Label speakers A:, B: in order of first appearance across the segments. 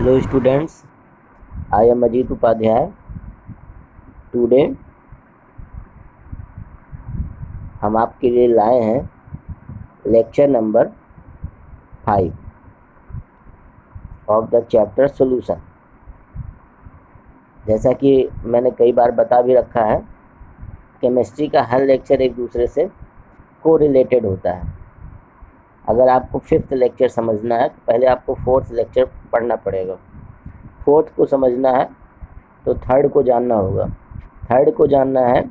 A: Hello students, I am Ajit Upadhyay. Today हम आपके लिए लाए हैं lecture number 5 of the chapter solution. जैसा कि मैंने कई बार बता भी रखा है, केमिस्ट्री का हर लेक्चर एक दूसरे से को रिलेटेड होता है। अगर आपको 5th लेक्चर समझना है तो पहले आपको 4th लेक्चर पढ़ना पड़ेगा। 4th को समझना है तो 3rd को जानना होगा। 3rd को जानना है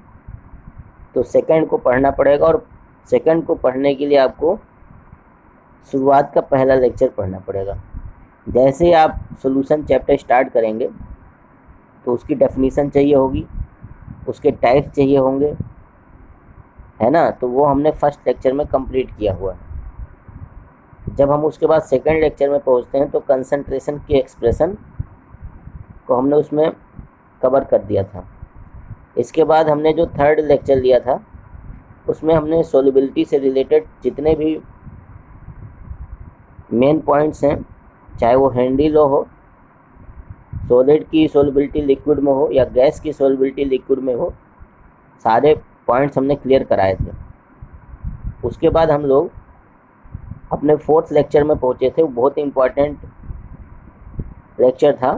A: तो 2nd को पढ़ना पड़ेगा, और 2nd को पढ़ने के लिए आपको शुरुआत का पहला लेक्चर पढ़ना पड़ेगा। जैसे ही आप सॉल्यूशन चैप्टर स्टार्ट करेंगे तो उसकी डेफिनीशन चाहिए होगी, उसके टाइप्स चाहिए होंगे, है ना। तो वो हमने फर्स्ट लेक्चर में कंप्लीट किया हुआ है। जब हम उसके बाद 2nd लेक्चर में पहुंचते हैं तो कंसंट्रेशन की एक्सप्रेशन को हमने उसमें कवर कर दिया था। इसके बाद हमने जो 3rd लेक्चर लिया था उसमें हमने सोल्युबिलिटी से रिलेटेड जितने भी मेन पॉइंट्स हैं, चाहे वो हेनरी लॉ हो, सॉलिड की सोल्युबिलिटी लिक्विड में हो या गैस की सोल्युबिलिटी लिक्विड में हो, सारे पॉइंट्स हमने क्लियर कराए थे। उसके बाद हम लोग अपने 4th लेक्चर में पहुंचे थे। वो बहुत इम्पॉर्टेंट लेक्चर था।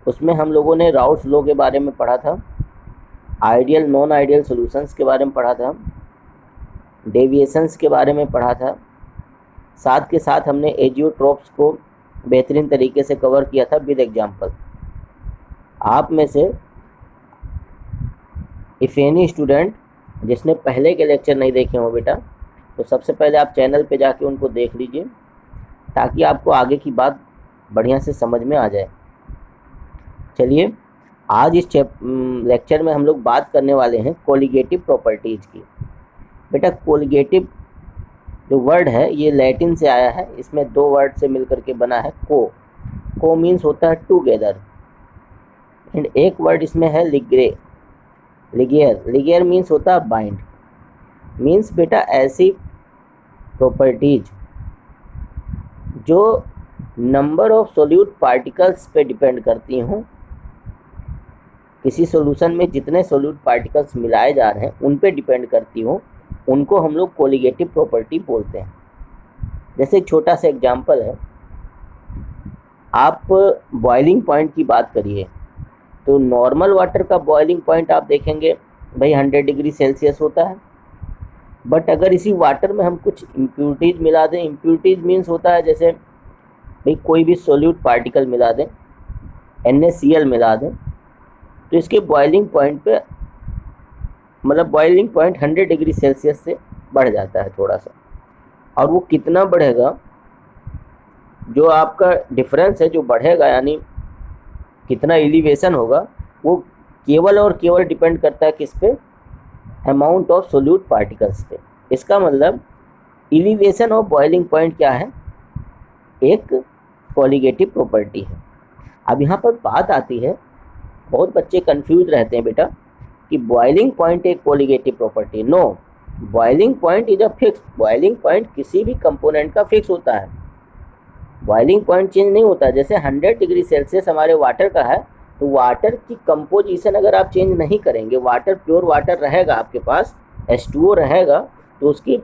A: उसमें हम लोगों ने राउट्स लॉ के बारे में पढ़ा था, आइडियल नॉन आइडियल सॉल्यूशंस के बारे में पढ़ा था, डेविएशंस के बारे में पढ़ा था। साथ के साथ हमने एजियोट्रोप्स को बेहतरीन तरीके से कवर किया था विद एग्जांपल। आप में से इफ़ एनी स्टूडेंट जिसने पहले के लेक्चर नहीं देखे हो बेटा, तो सबसे पहले आप चैनल पे जाके उनको देख लीजिए ताकि आपको आगे की बात बढ़िया से समझ में आ जाए। चलिए, आज इस लेक्चर में हम लोग बात करने वाले हैं कोलिगेटिव प्रॉपर्टीज़ की। बेटा, कोलिगेटिव जो वर्ड है ये लैटिन से आया है। इसमें 2 वर्ड से मिलकर के बना है। को मीन्स होता है टुगेदर, एंड एक वर्ड इसमें है लिगेयर मीन्स होता है बाइंड। मीन्स बेटा ऐसी प्रॉपर्टीज जो नंबर ऑफ सोल्यूट पार्टिकल्स पे डिपेंड करती हों। किसी सॉल्यूशन में जितने सोल्यूट पार्टिकल्स मिलाए जा रहे हैं उन पे डिपेंड करती हो, उनको हम लोग कोलिगेटिव प्रॉपर्टी बोलते हैं। जैसे एक छोटा सा एग्जांपल है, आप बॉइलिंग पॉइंट की बात करिए तो नॉर्मल वाटर का बॉइलिंग पॉइंट आप देखेंगे भाई 100 डिग्री सेल्सियस होता है। बट अगर इसी वाटर में हम कुछ इम्प्यूरिटीज़ मिला दें, इम्प्यूरिटीज़ मीन्स होता है जैसे भाई कोई भी सोल्यूट पार्टिकल मिला दें, NaCl मिला दें, तो इसके बॉइलिंग पॉइंट पे मतलब बॉइलिंग पॉइंट 100 डिग्री सेल्सियस से बढ़ जाता है थोड़ा सा। और वो कितना बढ़ेगा, जो आपका डिफरेंस है जो बढ़ेगा, यानी कितना एलिवेशन होगा, वो केवल और केवल डिपेंड करता है किस पे, अमाउंट ऑफ सोल्यूट पार्टिकल्स पे। इसका मतलब एलिवेशन ऑफ बॉइलिंग पॉइंट क्या है, एक कोलिगेटिव प्रॉपर्टी है। अब यहाँ पर बात आती है, बहुत बच्चे कंफ्यूज रहते हैं बेटा कि बॉइलिंग पॉइंट एक colligative property. No, boiling point is a fix. Boiling point किसी भी कंपोनेंट का फिक्स होता है। बॉइलिंग पॉइंट चेंज नहीं होता। जैसे 100 डिग्री सेल्सियस हमारे वाटर का है, तो वाटर की कंपोजिशन अगर आप चेंज नहीं करेंगे, वाटर प्योर वाटर रहेगा आपके पास, H2O रहेगा, तो उसकी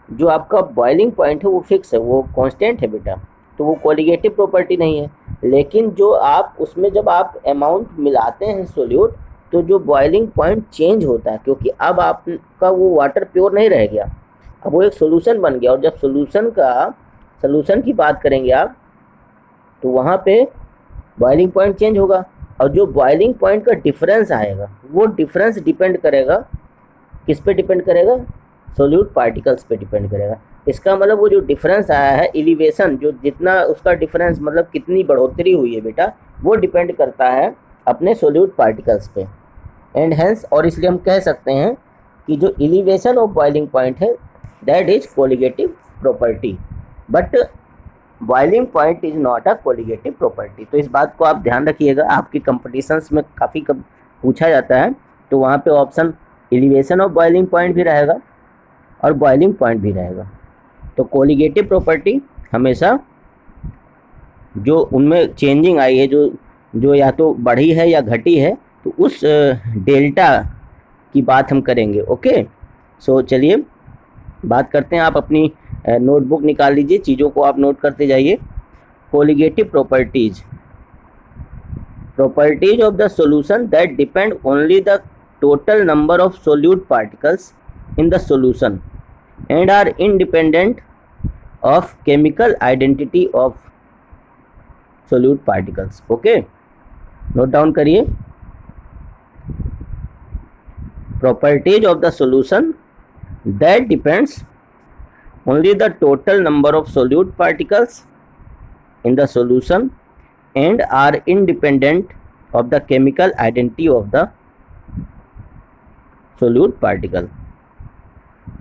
A: जो आपका बॉइलिंग पॉइंट है वो फिक्स है, वो कांस्टेंट है बेटा। तो वो कोलिगेटिव प्रॉपर्टी नहीं है। लेकिन जो आप उसमें जब आप अमाउंट मिलाते हैं सोल्यूट, तो जो बॉइलिंग पॉइंट चेंज होता है, क्योंकि अब आपका वो वाटर प्योर नहीं रह गया, अब वो एक सोल्यूशन बन गया। और जब सोल्यूशन की बात करेंगे आप, तो वहाँ पे बॉइलिंग पॉइंट चेंज होगा, और जो बॉइलिंग पॉइंट का डिफरेंस आएगा वो डिफरेंस डिपेंड करेगा किस पे डिपेंड करेगा, सोल्यूट पार्टिकल्स पे डिपेंड करेगा। इसका मतलब वो जो डिफरेंस आया है, एलिवेशन, जो जितना उसका डिफरेंस मतलब कितनी बढ़ोतरी हुई है बेटा, वो डिपेंड करता है अपने सोल्यूट पार्टिकल्स पे। एंड हेंस, और इसलिए हम कह सकते हैं कि जो एलिवेशन ऑफ बॉइलिंग पॉइंट है that is colligative property, but boiling point is not a colligative property. तो इस बात को आप ध्यान रखिएगा। आपकी कंपटीशंस में काफ़ी पूछा जाता है, तो वहाँ पे option elevation of boiling point भी रहेगा और बॉइलिंग पॉइंट भी रहेगा। तो कोलिगेटिव प्रॉपर्टी हमेशा जो उनमें चेंजिंग आई है, जो जो या तो बढ़ी है या घटी है, तो उस डेल्टा की बात हम करेंगे। ओके, सो चलिए बात करते हैं। आप अपनी नोटबुक निकाल लीजिए, चीज़ों को आप नोट करते जाइए। Colligative properties, properties of the solution that depend only the total number of solute particles in the solution and are independent of chemical identity of solute particles. Okay, note down करिए। properties of the solution that depends only the total number of solute particles in the solution and are independent of the chemical identity of the solute particle.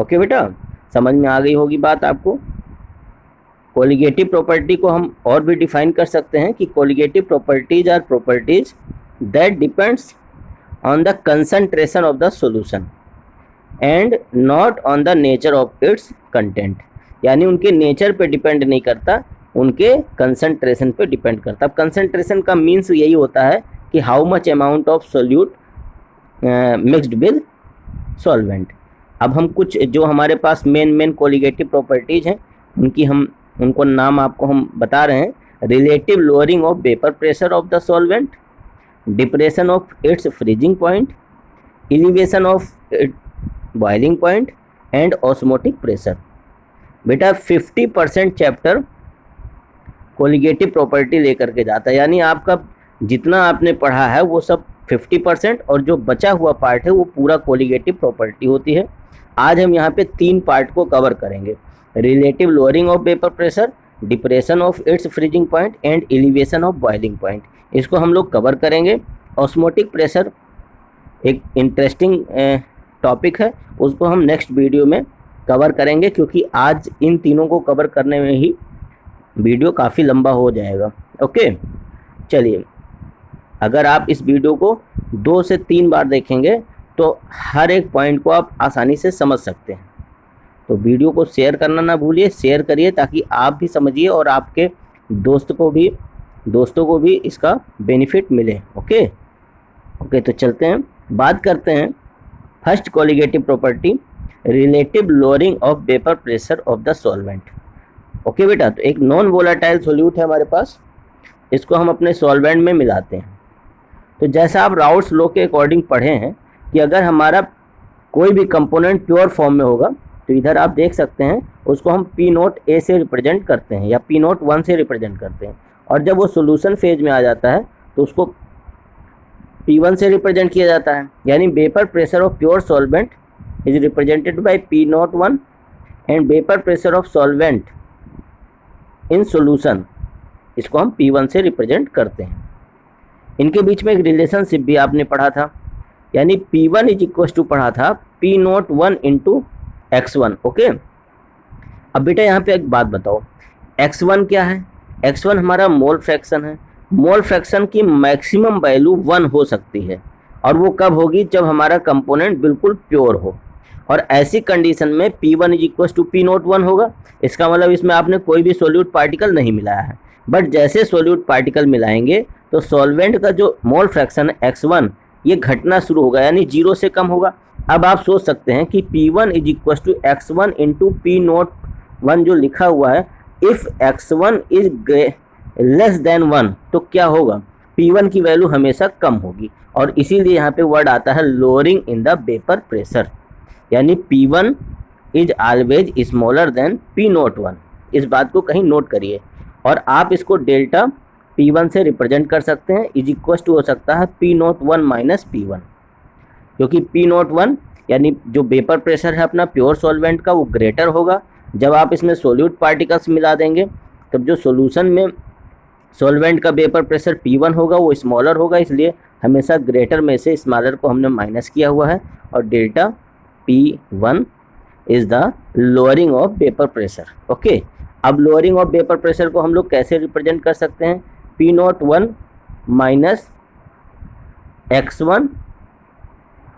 A: Okay बेटा, समझ में आ गई होगी बात आपको। Colligative property को हम और भी डिफाइन कर सकते हैं कि colligative properties are properties that depends on the concentration of the solution and not on the nature of its content. यानी उनके नेचर पे डिपेंड नहीं करता, उनके कंसंट्रेशन पे डिपेंड करता। अब कंसंट्रेशन का मीन्स यही होता है कि how much amount of solute mixed with solvent. अब हम कुछ जो हमारे पास मेन कोलिगेटिव प्रॉपर्टीज हैं उनको नाम आपको हम बता रहे हैं। Relative lowering of vapour pressure of the solvent, depression of its freezing point, elevation of boiling point and osmotic pressure. बेटा 50% चैप्टर कोलिगेटिव प्रॉपर्टी लेकर के जाता है, यानी आपका जितना आपने पढ़ा है वो सब 50% और जो बचा हुआ पार्ट है वो पूरा कोलिगेटिव प्रॉपर्टी होती है। आज हम यहाँ पे 3 पार्ट को कवर करेंगे। Relative lowering of vapour pressure, depression of its freezing point and elevation of boiling point, इसको हम लोग कवर करेंगे। ऑस्मोटिक प्रेशर एक इंटरेस्टिंग टॉपिक है, उसको हम नेक्स्ट वीडियो में कवर करेंगे, क्योंकि आज इन तीनों को कवर करने में ही वीडियो काफ़ी लंबा हो जाएगा। ओके, चलिए अगर आप इस वीडियो को 2 से 3 बार देखेंगे तो हर एक पॉइंट को आप आसानी से समझ सकते हैं। तो वीडियो को शेयर करना ना भूलिए, शेयर करिए ताकि आप भी समझिए और आपके दोस्तों को भी इसका बेनिफिट मिले। ओके ओके, तो चलते हैं, बात करते हैं first colligative property, relative lowering of vapour pressure of the solvent. Okay बेटा, तो एक नॉन वोलाटाइल सोल्यूट है हमारे पास, इसको हम अपने सॉल्वेंट में मिलाते हैं। तो जैसा आप राउट्स लॉ के अकॉर्डिंग पढ़े हैं कि अगर हमारा कोई भी कंपोनेंट प्योर फॉर्म में होगा तो इधर आप देख सकते हैं उसको हम P0 से रिप्रेजेंट करते हैं या P0 1 से रिप्रेजेंट करते हैं, और जब वो सोल्यूशन फेज में आ जाता है तो उसको P1 से रिप्रेजेंट किया जाता है। यानी vapour pressure of pure solvent is represented by P0 1 and vapour pressure of solvent in solution, इसको हम P1 से रिप्रेजेंट करते हैं। इनके बीच में एक रिलेशनशिप भी आपने पढ़ा था, यानी P1 इज इक्वल टू पढ़ा था P0 1 इंटू X1। ओके, अब बेटा यहाँ पे एक बात बताओ, X1 क्या है? X1 हमारा मोल फ्रैक्शन है। मोल फ्रैक्शन की मैक्सिमम वैल्यू 1 हो सकती है, और वो कब होगी? जब हमारा कंपोनेंट बिल्कुल प्योर हो, और ऐसी कंडीशन में P1 is equal to P0 1 होगा। इसका मतलब इसमें आपने कोई भी सोल्यूट पार्टिकल नहीं मिलाया है, बट जैसे सोल्यूट पार्टिकल मिलाएंगे तो सॉल्वेंट का जो मोल फ्रैक्शन है X1 ये घटना शुरू होगा, यानी 0 से कम होगा। अब आप सोच सकते हैं कि P1 is equal to X1 into P0 1 जो लिखा हुआ है, if X1 is less than 1 तो क्या होगा? P1 की वैल्यू हमेशा कम होगी, और इसीलिए यहाँ पे वर्ड आता है lowering in the vapour pressure, यानी P1 is always smaller than P0 1। इस बात को कहीं नोट करिए, और आप इसको डेल्टा P1 से रिप्रेजेंट कर सकते हैं, इज इक्वल टू हो सकता है P0 1 माइनस P1, क्योंकि P0 1 यानी जो वेपर प्रेशर है अपना प्योर सॉल्वेंट का वो ग्रेटर होगा। जब आप इसमें सोल्यूट पार्टिकल्स मिला देंगे तब जो सॉल्यूशन में सॉल्वेंट का वेपर प्रेशर P1 होगा वो स्मॉलर होगा, इसलिए हमेशा ग्रेटर में से स्मॉलर को हमने माइनस किया हुआ है, और delta P1 is the lowering of vapour pressure. Okay, अब लोअरिंग ऑफ वेपर प्रेशर को हम लोग कैसे रिप्रेजेंट कर सकते हैं? P0 1 minus X1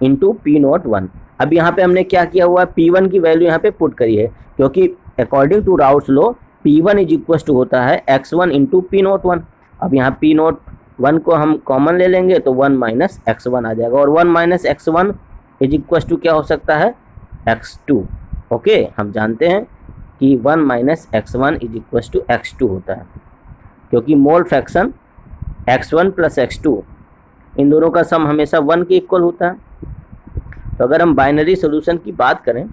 A: into P0 1। अब यहाँ पे हमने क्या किया हुआ है? P1 की वैल्यू यहाँ पे पुट करी है, क्योंकि according to Raoult's law P1 is equal to होता है x1 into P naught one. अब यहाँ पी नोट वन को हम कॉमन ले लेंगे तो 1 माइनस x1 आ जाएगा, और 1 minus x1 is equal to क्या हो सकता है, x2। ओके, हम जानते हैं कि 1 minus x1 is equal to x2 होता है, क्योंकि mole fraction x1 plus x2 इन दोनों का सम हमेशा 1 के इक्वल होता है। तो अगर हम बाइनरी सोल्यूशन की बात करें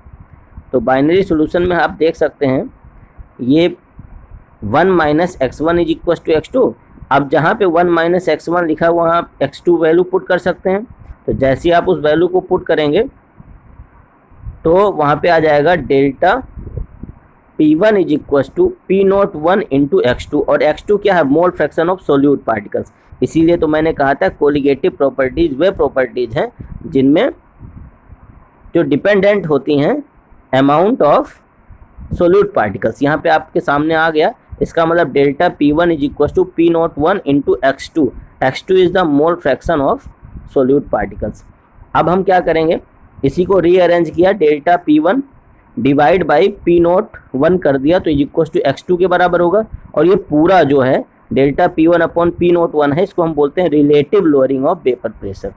A: तो बाइनरी सोल्यूशन में आप देख सकते हैं ये 1 minus x1 is equal to x2। अब जहाँ पे 1 माइनस x1 लिखा हुआ वहाँ x2 वैल्यू पुट कर सकते हैं। तो जैसे ही आप उस वैल्यू को पुट करेंगे तो वहाँ पे आ जाएगा delta P1 is equal to P naught one into x2, और x2 क्या है, mole fraction of solute particles. इसीलिए तो मैंने कहा था कोलिगेटिव प्रॉपर्टीज वे प्रॉपर्टीज हैं जिनमें जो डिपेंडेंट होती हैं अमाउंट ऑफ सोल्यूट पार्टिकल्स। यहाँ पे आपके सामने आ गया, इसका मतलब delta P1 is equal to P naught one into x2। x2 is the mole fraction of solute particles. अब हम क्या करेंगे, इसी को रीअरेंज किया, delta P1 divide by P naught one कर दिया तो इज इक्वल टू x2 के बराबर होगा। और ये पूरा जो है delta P1 upon P naught one है, इसको हम बोलते हैं relative lowering of vapour pressure.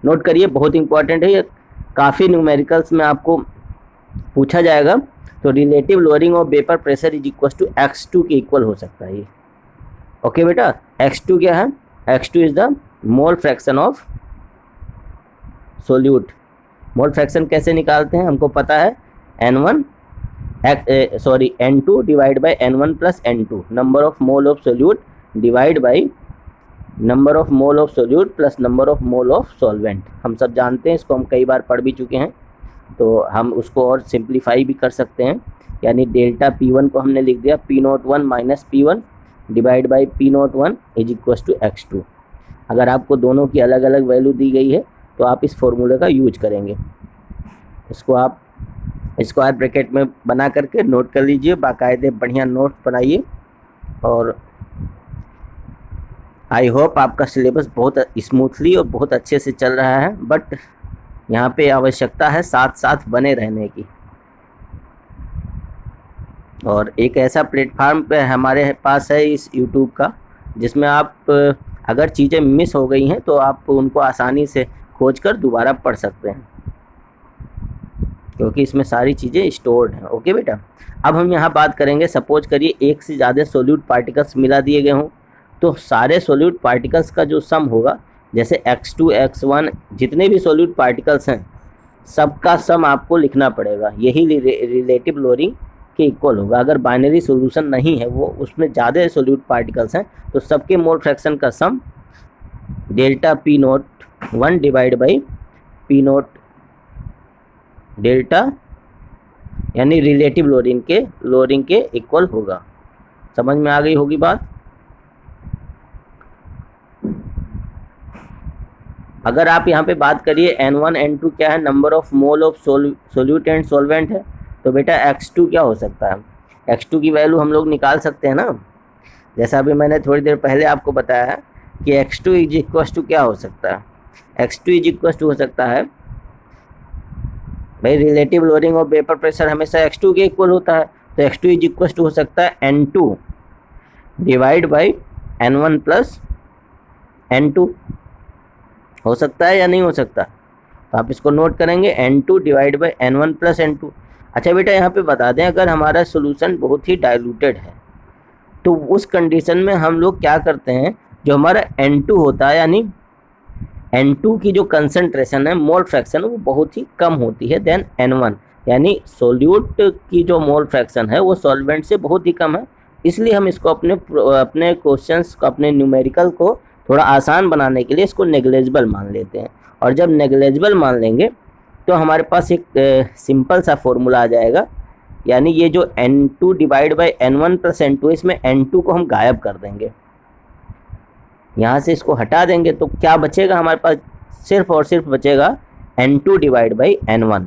A: Note करिए, बहुत इंपॉर्टेंट है ये, काफ़ी न्यूमेरिकल्स में आपको पूछा जाएगा। तो relative lowering of vapour pressure is equal to x2 के इक्वल हो सकता है ये। ओके बेटा, x2 क्या है, x2 is the mole fraction of solute. Mole fraction कैसे निकालते हैं, हमको पता है N2 divide by N1 plus N2, number of mole of solute divide by number of mole of solute plus number of mole of solvent. हम सब जानते हैं, इसको हम कई बार पढ़ भी चुके हैं, तो हम उसको और सिंप्लीफाई भी कर सकते हैं। यानी डेल्टा P1 को हमने लिख दिया P naught one minus P1 divide by P naught one is equal to x2। अगर आपको दोनों की अलग अलग वैल्यू दी गई है तो आप इस फॉर्मूले का यूज करेंगे। इसको आप स्क्वायर ब्रैकेट में बना करके नोट कर लीजिए, बाकायदे बढ़िया नोट बनाइए। और आई होप आपका सिलेबस बहुत स्मूथली और बहुत अच्छे से चल रहा है, बट यहाँ पे आवश्यकता है साथ साथ बने रहने की। और एक ऐसा प्लेटफार्म पे हमारे पास है इस YouTube का, जिसमें आप अगर चीज़ें मिस हो गई हैं तो आप उनको आसानी से खोज कर दोबारा पढ़ सकते हैं, क्योंकि इसमें सारी चीज़ें स्टोर्ड हैं। ओके बेटा, अब हम यहाँ बात करेंगे, सपोज करिए एक से ज़्यादा सोल्यूट पार्टिकल्स मिला दिए गए हों, तो सारे सोल्यूट पार्टिकल्स का जो सम होगा, जैसे x2 x1 जितने भी सोल्यूट पार्टिकल्स हैं सबका सम आपको लिखना पड़ेगा। यही रिलेटिव लोअरिंग के इक्वल होगा। अगर बाइनरी सॉल्यूशन नहीं है, वो उसमें ज़्यादा सोल्यूट पार्टिकल्स हैं, तो सबके मोल फ्रैक्शन का sum delta P naught one divide by P naught delta यानी रिलेटिव लोअरिंग के इक्वल होगा। समझ में आ गई होगी बात। अगर आप यहाँ पे बात करिए N1 N2 क्या है, number of mole of solute and solvent है, तो बेटा x2 क्या हो सकता है, x2 की वैल्यू हम लोग निकाल सकते हैं ना। जैसा अभी मैंने थोड़ी देर पहले आपको बताया है कि x2 इज इक्वल टू क्या हो सकता है, x2 इज इक्वल टू हो सकता है भाई, relative lowering of vapour pressure हमेशा x2 के इक्वल होता है, तो x2 इज इक्वल टू हो सकता है N2 divide by N1 plus N2। हो सकता है या नहीं हो सकता, तो आप इसको नोट करेंगे N2 divide by N1 plus N2। अच्छा बेटा, यहाँ पे बता दें, अगर हमारा सोल्यूशन बहुत ही डाइल्यूटेड है तो उस कंडीशन में हम लोग क्या करते हैं, जो हमारा N2 होता है यानी N2 की जो कंसंट्रेशन है, मोल फ्रैक्शन, वो बहुत ही कम होती है देन N1। यानी सोल्यूट की जो मोल फ्रैक्शन है वो सॉल्वेंट से बहुत ही कम है। इसलिए हम इसको अपने क्वेश्चंस को, अपने न्यूमेरिकल को थोड़ा आसान बनाने के लिए इसको नेग्लेजिबल मान लेते हैं। और जब नेग्लेजिबल मान लेंगे तो हमारे पास एक सिंपल सा फॉर्मूला आ जाएगा, यानी ये जो N2 divide by N1 plus N2, इसमें N2 को हम गायब कर देंगे, यहाँ से इसको हटा देंगे, तो क्या बचेगा हमारे पास, सिर्फ और सिर्फ बचेगा N2 divide by N1।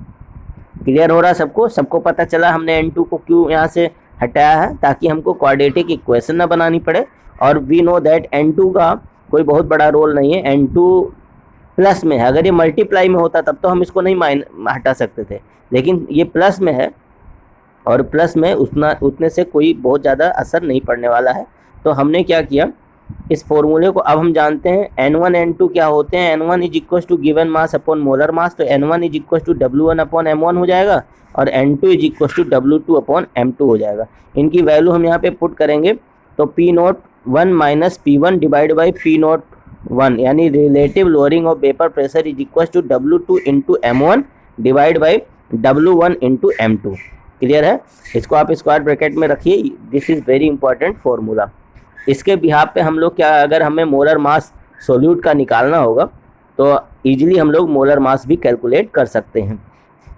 A: Clear हो रहा सबको पता चला हमने N2 को क्यों यहाँ से हटाया है, ताकि हमको क्वाड्रेटिक इक्वेशन ना बनानी पड़े। और वी नो दैट N2 का कोई बहुत बड़ा रोल नहीं है, N2 प्लस में है। अगर ये मल्टीप्लाई में होता तब तो हम इसको नहीं हटा सकते थे, लेकिन ये प्लस में है और प्लस में उतने से कोई बहुत ज़्यादा असर नहीं पड़ने वाला है। तो हमने क्या किया, इस फॉर्मूले को अब हम जानते हैं N1 N2 क्या होते हैं। N1 is equal to given mass upon molar mass, तो N1 is equal to W1 upon M1 हो जाएगा और N2 is equal to W2 upon M2 हो जाएगा। इनकी वैल्यू हम यहाँ पे पुट करेंगे तो P01 minus P1 divide by P01 यानी relative lowering of vapour pressure is equal to W2 into M1 divide by W1 into M2। Clear है? इसको आप स्क्वायर ब्रैकेट में रखिए, this is very important formula. इसके behalf पे हम लोग क्या, अगर हमें मोलर मास सोल्यूट का निकालना होगा तो इजीली हम लोग मोलर मास भी कैलकुलेट कर सकते हैं,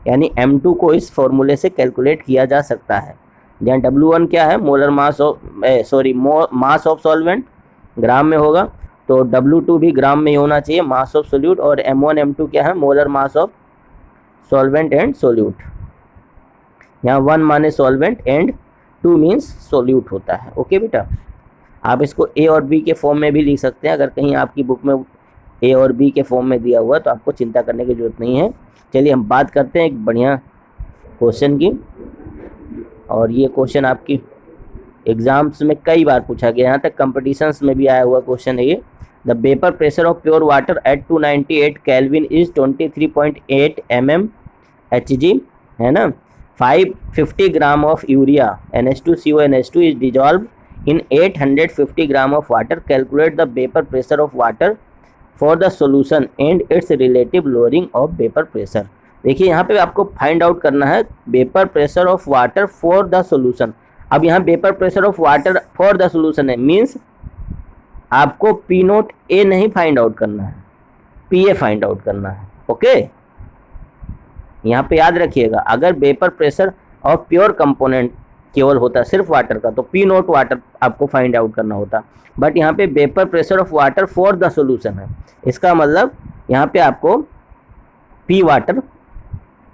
A: यानी M2 को इस फॉर्मूले से कैलकुलेट किया जा सकता है। जहाँ W1 क्या है, molar mass of mass of solvent gram में होगा, तो W2 भी ग्राम में ही होना चाहिए, मास ऑफ सोल्यूट। और M1 M2 क्या है, molar mass of solvent and solute. यहाँ 1 माने सॉल्वेंट एंड 2 मीन्स सोल्यूट होता है। ओके बेटा, आप इसको A और B के फॉर्म में भी लिख सकते हैं। अगर कहीं आपकी बुक में A और B के फॉर्म में दिया हुआ तो आपको चिंता करने की ज़रूरत नहीं है। चलिए हम बात करते हैं एक बढ़िया क्वेश्चन की, और ये क्वेश्चन आपकी एग्जाम्स में कई बार पूछा गया, यहाँ तक कंपटीशंस में भी आया हुआ क्वेश्चन है ये। The vapour pressure of pure water at 298 kelvin is 23.8 mm Hg, है ना। 550 gram of urea NH2CO NH2 is dissolve in 850 gram of water. Calculate the vapor pressure of water for the solution and its relative lowering of vapor pressure. देखिए यहाँ पे आपको find out करना है vapour pressure of water for the solution. अब यहाँ vapour pressure of water for the solution है, means आपको P0A नहीं फाइंड आउट करना है, PA फाइंड आउट करना है। ओके, यहाँ पे याद रखिएगा, अगर vapour pressure of pure component केवल होता सिर्फ वाटर का तो P0 वाटर आपको फाइंड आउट करना होता, बट यहाँ पे vapour pressure of water for the solution है। इसका मतलब यहाँ पे आपको P वाटर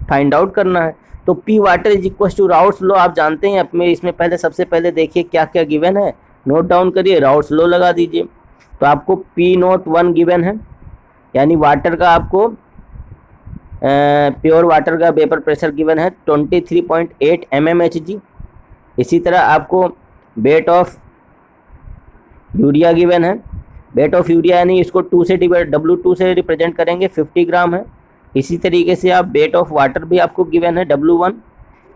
A: फाइंड आउट करना है। तो P water is equal to Raoult's law, आप जानते हैं। अपने इसमें पहले सबसे पहले देखिए क्या क्या गिवन है, नोट डाउन करिए, राउट्स लॉ लगा दीजिए। तो आपको P01 गिवन है, यानी वाटर का आपको प्योर वाटर का वेपर प्रेशर गिवन है 23.8 mm Hg। इसी तरह आपको वेट ऑफ यूरिया गिवन है, वेट ऑफ यूरिया यानी इसको 2 से डिवाइड W2 से रिप्रेजेंट करेंगे, 50 ग्राम है। इसी तरीके से आप वेट ऑफ वाटर भी आपको गिवन है W1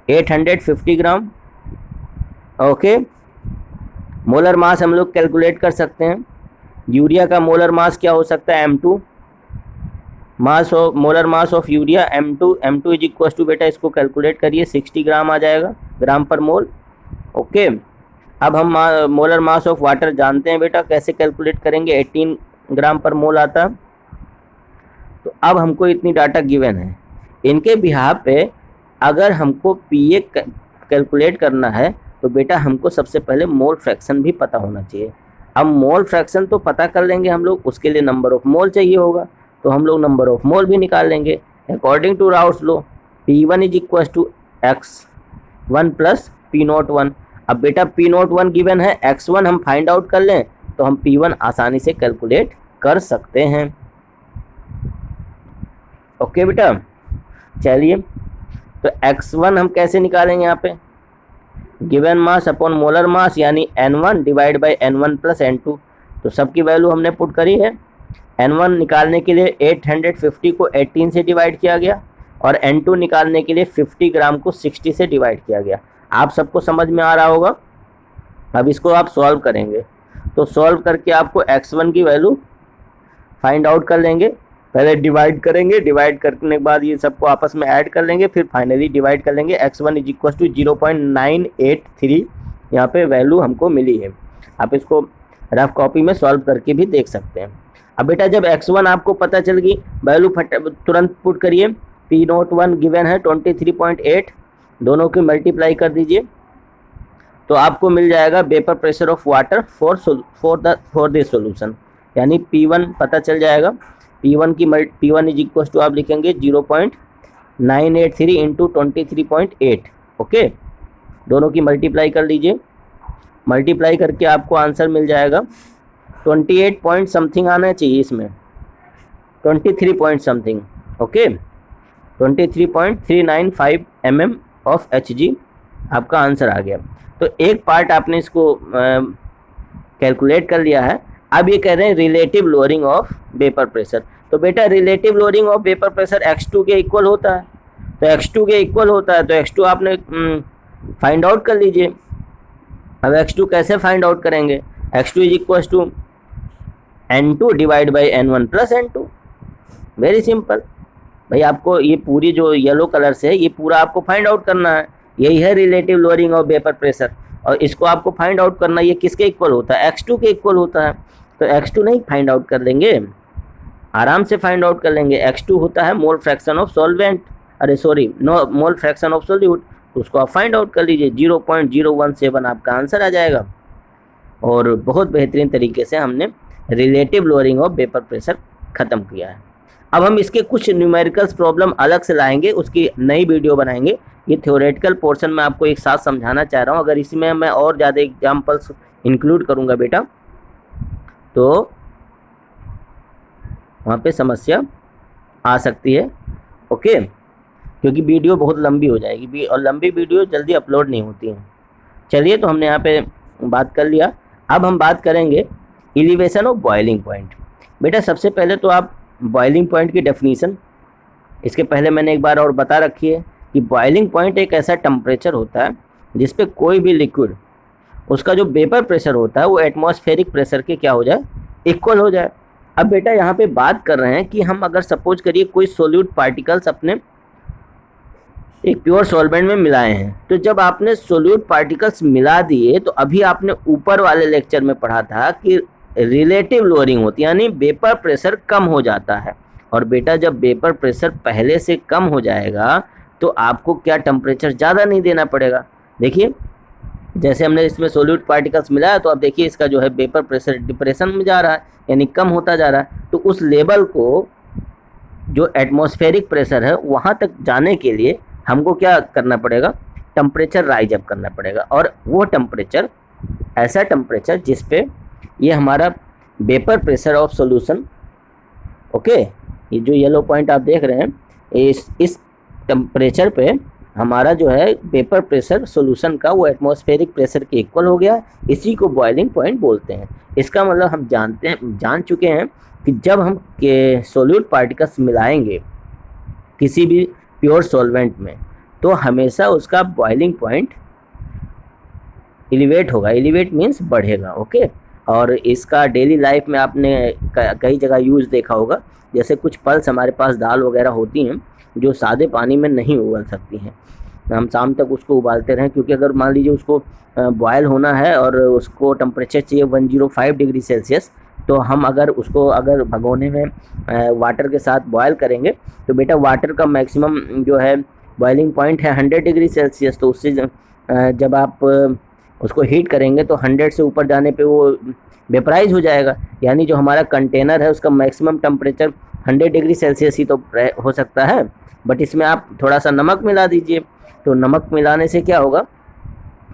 A: 850 ग्राम। ओके, मोलर मास हम लोग कैलकुलेट कर सकते हैं। यूरिया का मोलर मास क्या हो सकता है, M2, molar mass of urea M2 is equal to, बेटा इसको कैलकुलेट करिए, 60 ग्राम आ जाएगा, ग्राम पर मोल। ओके, अब हम मोलर मास ऑफ वाटर जानते हैं बेटा, कैसे कैलकुलेट करेंगे, 18 ग्राम पर मोल आता है। तो अब हमको इतनी डाटा गिवन है, इनके बिहाफ पे अगर हमको PA कैलकुलेट करना है तो बेटा हमको सबसे पहले मोल फ्रैक्शन भी पता होना चाहिए। अब मोल फ्रैक्शन तो पता कर लेंगे हम लोग, उसके लिए नंबर ऑफ मोल चाहिए होगा, तो हम लोग नंबर ऑफ मोल भी निकाल लेंगे according to Raoult's law. P1 is equal to X1 plus P01। अब बेटा P01 गिवन है, X1 हम फाइंड आउट कर लें तो हम P1 आसानी से कैलकुलेट कर सकते हैं। ओके बेटा, चलिए तो X1 हम कैसे निकालेंगे, यहाँ पे गिवन मास अपॉन मोलर मास यानी N1 divide by N1 plus N2। तो सबकी वैल्यू हमने पुट करी है। N1 निकालने के लिए 850 को 18 से डिवाइड किया गया और N2 निकालने के लिए 50 ग्राम को 60 से डिवाइड किया गया। आप सबको समझ में आ रहा होगा। अब इसको आप सॉल्व करेंगे, तो सॉल्व करके आपको X1 की वैल्यू फाइंड आउट कर लेंगे। पहले डिवाइड करेंगे, डिवाइड करने के बाद ये सबको आपस में ऐड कर लेंगे, फिर फाइनली डिवाइड कर लेंगे। X1 इज इक्वल टू 0.983 यहाँ पे वैल्यू हमको मिली है। आप इसको रफ कॉपी में सॉल्व करके भी देख सकते हैं। अब बेटा जब X1 आपको पता चल गई, वैल्यू तुरंत पुट करिए। P01 गिवन है 23.8, दोनों की मल्टीप्लाई कर दीजिए तो आपको मिल जाएगा vapour pressure of water for this solution, यानी P1 पता चल जाएगा। P1 इज इक्वल टू आप लिखेंगे 0.983 इंटू 23.8। ओके, दोनों की मल्टीप्लाई कर लीजिए, मल्टीप्लाई करके आपको आंसर मिल जाएगा 28 पॉइंट समथिंग आना चाहिए, इसमें 23 point something. Okay, 23.395 mm of Hg आपका आंसर आ गया। तो एक पार्ट आपने इसको कैलकुलेट कर लिया है। अब ये कह रहे हैं relative lowering of vapour pressure. तो बेटा relative lowering of vapour pressure x2 के इक्वल होता है, तो x2 के इक्वल होता है तो x2 आपने फाइंड आउट कर लीजिए। अब x2 कैसे फाइंड आउट करेंगे? x2 is equal to n2 divide by n1 plus n2। Very simple भाई, आपको ये पूरी जो येलो कलर से है ये पूरा आपको फाइंड आउट करना है। यही है relative lowering of vapour pressure, और इसको आपको फाइंड आउट करना है ये किसके इक्वल होता है? x2 के इक्वल होता है। तो x2 नहीं फाइंड आउट कर लेंगे, आराम से फाइंड आउट कर लेंगे। x2 होता है मोल फ्रैक्शन ऑफ सॉल्वेंट, अरे sorry no mole fraction of solute, तो उसको आप फाइंड आउट कर लीजिए। 0.017 आपका आंसर आ जाएगा। और बहुत बेहतरीन तरीके से हमने relative lowering of vapour pressure ख़त्म किया है। अब हम इसके कुछ न्यूमेरिकल्स प्रॉब्लम अलग से लाएंगे, उसकी नई वीडियो बनाएंगे। ये थ्योरेटिकल पोर्शन में आपको एक साथ समझाना चाह रहा हूँ। अगर इसमें मैं और ज़्यादा एग्जाम्पल्स इंक्लूड करूँगा बेटा तो वहाँ पे समस्या आ सकती है, ओके, क्योंकि वीडियो बहुत लंबी हो जाएगी और लंबी वीडियो जल्दी अपलोड नहीं होती हैं। चलिए, तो हमने यहाँ पे बात कर लिया। अब हम बात करेंगे एलिवेशन ऑफ बॉइलिंग पॉइंट। बेटा सबसे पहले तो आप बॉइलिंग पॉइंट की डेफिनीशन, इसके पहले मैंने एक बार और बता रखी है कि बॉइलिंग पॉइंट एक ऐसा टेम्परेचर होता है जिस पे कोई भी लिक्विड, उसका जो वेपर प्रेशर होता है वो एटमॉस्फेरिक प्रेशर के क्या हो जाए? इक्वल हो जाए। अब बेटा यहाँ पे बात कर रहे हैं कि हम अगर सपोज करिए कोई सोल्यूट पार्टिकल्स अपने एक प्योर सॉल्वेंट में मिलाए हैं, तो जब आपने सोल्यूट पार्टिकल्स मिला दिए तो अभी आपने ऊपर वाले लेक्चर में पढ़ा था कि रिलेटिव लोअरिंग होती है, यानी वेपर प्रेशर कम हो जाता है। और बेटा जब वेपर प्रेशर पहले से कम हो जाएगा तो आपको क्या टेम्परेचर ज़्यादा नहीं देना पड़ेगा। देखिए जैसे हमने इसमें सोल्यूट पार्टिकल्स मिलाया तो अब देखिए इसका जो है वेपर प्रेशर डिप्रेशन में जा रहा है, यानी कम होता जा रहा है। तो उस लेवल को जो एटमॉस्फेरिक प्रेशर है वहाँ तक जाने के लिए हमको क्या करना पड़ेगा? टेम्परेचर राइज अप करना पड़ेगा। और वो टेम्परेचर ऐसा टेम्परेचर जिस पे ये हमारा vapour pressure of solution, okay, ये जो येलो पॉइंट आप देख रहे हैं इस टेम्परेचर पे हमारा जो है वेपर प्रेशर सॉल्यूशन का वो एटमॉस्फेरिक प्रेशर के इक्वल हो गया। इसी को बॉइलिंग पॉइंट बोलते हैं। इसका मतलब हम जान चुके हैं कि जब हम सोल्यूट पार्टिकल्स मिलाएंगे किसी भी प्योर सॉल्वेंट में तो हमेशा उसका बॉइलिंग पॉइंट एलिवेट होगा। एलिवेट मीन्स बढ़ेगा, ओके। और इसका डेली लाइफ में आपने कई जगह यूज़ देखा होगा। जैसे कुछ पल्स हमारे पास दाल वगैरह होती हैं जो सादे पानी में नहीं उबल सकती हैं, हम शाम तक उसको उबालते रहें, क्योंकि अगर मान लीजिए उसको बॉयल होना है और उसको टेम्परेचर चाहिए 105 डिग्री सेल्सियस, तो हम अगर उसको भगोने में वाटर के साथ बॉयल करेंगे तो बेटा वाटर का मैक्सिमम जो है बॉइलिंग पॉइंट है 100 डिग्री सेल्सियस। तो उससे जब आप उसको हीट करेंगे तो 100 से ऊपर जाने पे वो वेपराइज हो जाएगा, यानी जो हमारा कंटेनर है उसका मैक्सिमम टेम्परेचर 100 डिग्री सेल्सियस ही तो हो सकता है। बट इसमें आप थोड़ा सा नमक मिला दीजिए, तो नमक मिलाने से क्या होगा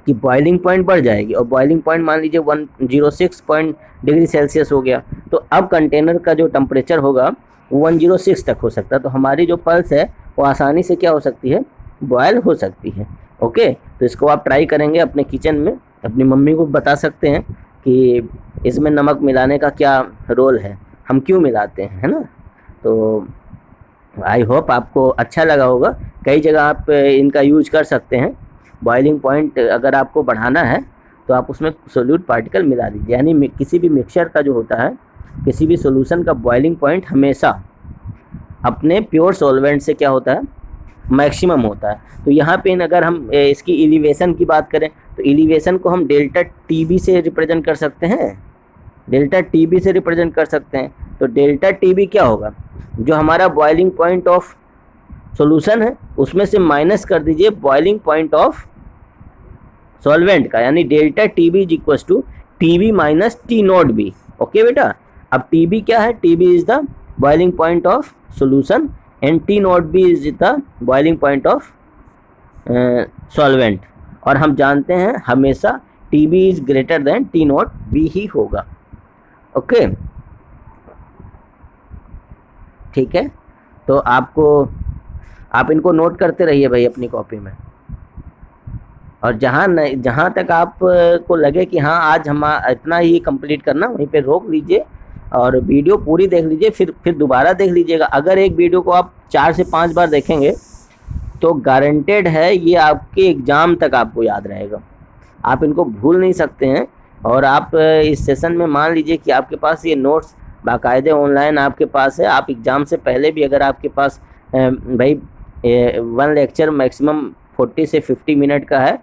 A: कि बॉइलिंग पॉइंट बढ़ जाएगी, और बॉइलिंग पॉइंट मान लीजिए 106 डिग्री सेल्सियस हो गया, तो अब कंटेनर का जो टेम्परेचर होगा वो 106 तक हो सकता है। तो हमारी जो पल्स है वो आसानी से क्या हो सकती है? बॉयल हो सकती है, ओके। तो इसको आप ट्राई करेंगे अपने किचन में, अपनी मम्मी को बता सकते हैं कि इसमें नमक मिलाने का क्या रोल है, हम क्यों मिलाते हैं, है ना। तो आई होप आपको अच्छा लगा होगा। कई जगह आप इनका यूज कर सकते हैं। बॉइलिंग पॉइंट अगर आपको बढ़ाना है तो आप उसमें सोल्यूट पार्टिकल मिला दीजिए, यानी किसी भी मिक्सचर का जो होता है, किसी भी सॉल्यूशन का बॉइलिंग पॉइंट हमेशा अपने प्योर सॉल्वेंट से क्या होता है? मैक्सिमम होता है। तो यहाँ पे अगर हम इसकी एलिवेशन की बात करें तो एलिवेशन को हम डेल्टा टीबी से रिप्रेजेंट कर सकते हैं, डेल्टा टीबी से रिप्रेजेंट कर सकते हैं। तो डेल्टा टीबी क्या होगा? जो हमारा बॉइलिंग पॉइंट ऑफ सॉल्यूशन है उसमें से माइनस कर दीजिए बॉइलिंग पॉइंट ऑफ सॉल्वेंट का, यानी delta TB is equal to TB minus T naught B, okay बेटा। अब टीबी क्या है? TB is the boiling point of solution and T naught B is the boiling point of solvent. और हम जानते हैं हमेशा TB is greater than T naught B ही होगा, ओके। ठीक है, तो आप इनको नोट करते रहिए भाई अपनी कॉपी में। और जहाँ तक आप को लगे कि हाँ आज हम इतना ही कंप्लीट करना, वहीं पे रोक लीजिए और वीडियो पूरी देख लीजिए, फिर दोबारा देख लीजिएगा। अगर एक वीडियो को आप 4 से 5 बार देखेंगे तो गारंटेड है ये आपके एग्ज़ाम तक आपको याद रहेगा, आप इनको भूल नहीं सकते हैं। और आप इस सेशन में मान लीजिए कि आपके पास ये नोट्स बाकायदे ऑनलाइन आपके पास है। आप एग्ज़ाम से पहले भी अगर आपके पास भाई 1 लेक्चर मैक्सिमम 40 से 50 मिनट का है,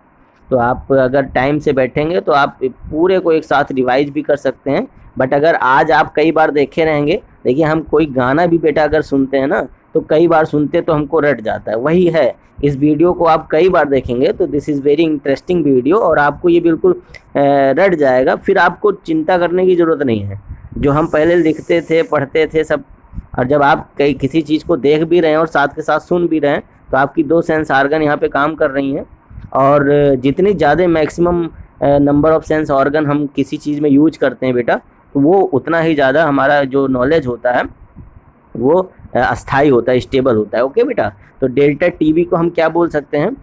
A: तो आप अगर टाइम से बैठेंगे तो आप पूरे को एक साथ रिवाइज भी कर सकते हैं। बट अगर आज आप कई बार देखे रहेंगे, देखिए हम कोई गाना भी बेटा अगर सुनते हैं ना, तो कई बार सुनते तो हमको रट जाता है, वही है इस वीडियो को आप कई बार देखेंगे तो this is very interesting video, और आपको ये बिल्कुल रट जाएगा। फिर आपको चिंता करने की ज़रूरत नहीं है। जो हम पहले लिखते थे, पढ़ते थे सब, और जब आप किसी चीज़ को देख भी रहे हैं और साथ के साथ सुन भी रहे हैं, तो आपकी 2 सेंस ऑर्गन यहाँ पे काम कर रही हैं। और जितनी ज़्यादा maximum number of sense organ हम किसी चीज़ में यूज करते हैं बेटा, तो वो उतना ही ज़्यादा हमारा जो नॉलेज होता है वो अस्थाई होता है, स्टेबल होता है। ओके बेटा, तो डेल्टा टीबी को हम क्या बोल सकते हैं?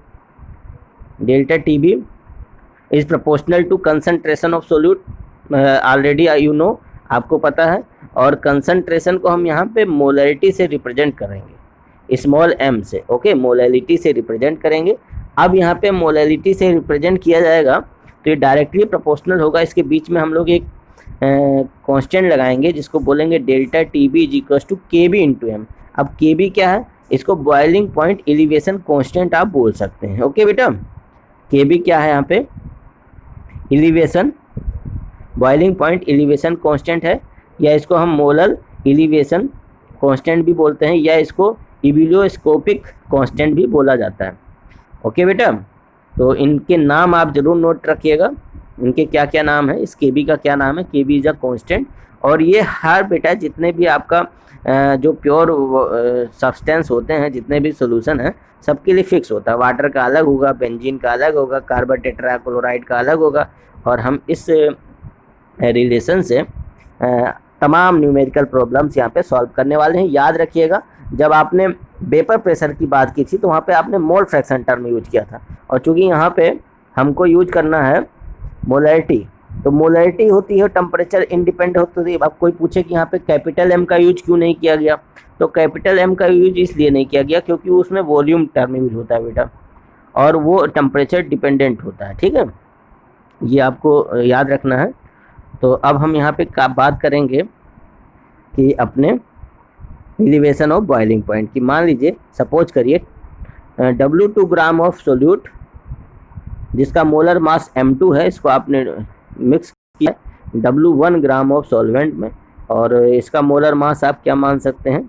A: Delta TB is proportional to concentration of solute, already you know, आपको पता है। और कंसंट्रेशन को हम यहाँ पे मोलैरिटी से रिप्रेजेंट करेंगे, स्मॉल m से। ओके, मोलैरिटी से रिप्रेजेंट करेंगे। अब यहाँ पे मोलैरिटी से रिप्रेजेंट किया जाएगा तो ये डायरेक्टली प्रोपोर्शनल होगा। इसके बीच में हम लोग एक कांस्टेंट लगाएंगे जिसको बोलेंगे delta TB is equals to K B into m. अब के बी क्या है? इसको बॉइलिंग पॉइंट एलिवेशन कांस्टेंट आप बोल सकते हैं। ओके बेटा, के बी क्या है यहाँ पे? Elevation, boiling point elevation constant है, या इसको हम मोलर एलिवेशन कांस्टेंट भी बोलते हैं, या इसको इबिलियोस्कोपिक कांस्टेंट भी बोला जाता है। ओके बेटा, तो इनके नाम आप जरूर नोट रखिएगा, इनके क्या क्या नाम है, इस केबी का क्या नाम है। केबी इज अ कांस्टेंट, और ये हर बेटा जितने भी आपका जो प्योर सब्सटेंस होते हैं, जितने भी सोल्यूशन हैं, सबके लिए फिक्स होता है। वाटर का अलग होगा, बेंजीन का अलग होगा, कार्बन टेट्राक्लोराइड का अलग होगा। और हम इस रिलेशन से तमाम न्यूमेरिकल प्रॉब्लम्स यहाँ पे सॉल्व करने वाले हैं। याद रखिएगा, जब आपने वेपर प्रेशर की बात की थी तो वहाँ पे आपने मोल फ्रैक्शन टर्म यूज किया था, और चूँकि यहाँ पे हमको यूज करना है मोलैरिटी, तो मोलैरिटी होती है टेम्परेचर इंडिपेंडेंट होती है। अब कोई पूछे कि यहाँ पे कैपिटल एम का यूज क्यों नहीं किया गया, तो कैपिटल एम का यूज इसलिए नहीं किया गया क्योंकि उसमें वॉल्यूम टर्म यूज होता है बेटा, और वो टेम्परेचर डिपेंडेंट होता है। ठीक है, ये आपको याद रखना है। तो अब हम यहाँ पे बात करेंगे कि अपने एलिवेशन ऑफ बॉइलिंग पॉइंट की। मान लीजिए, सपोज करिए W2 ग्राम ऑफ सोल्यूट जिसका मोलर मास M2 है, इसको आपने मिक्स किया W1 ग्राम ऑफ सॉल्वेंट में, और इसका मोलर मास आप क्या मान सकते हैं?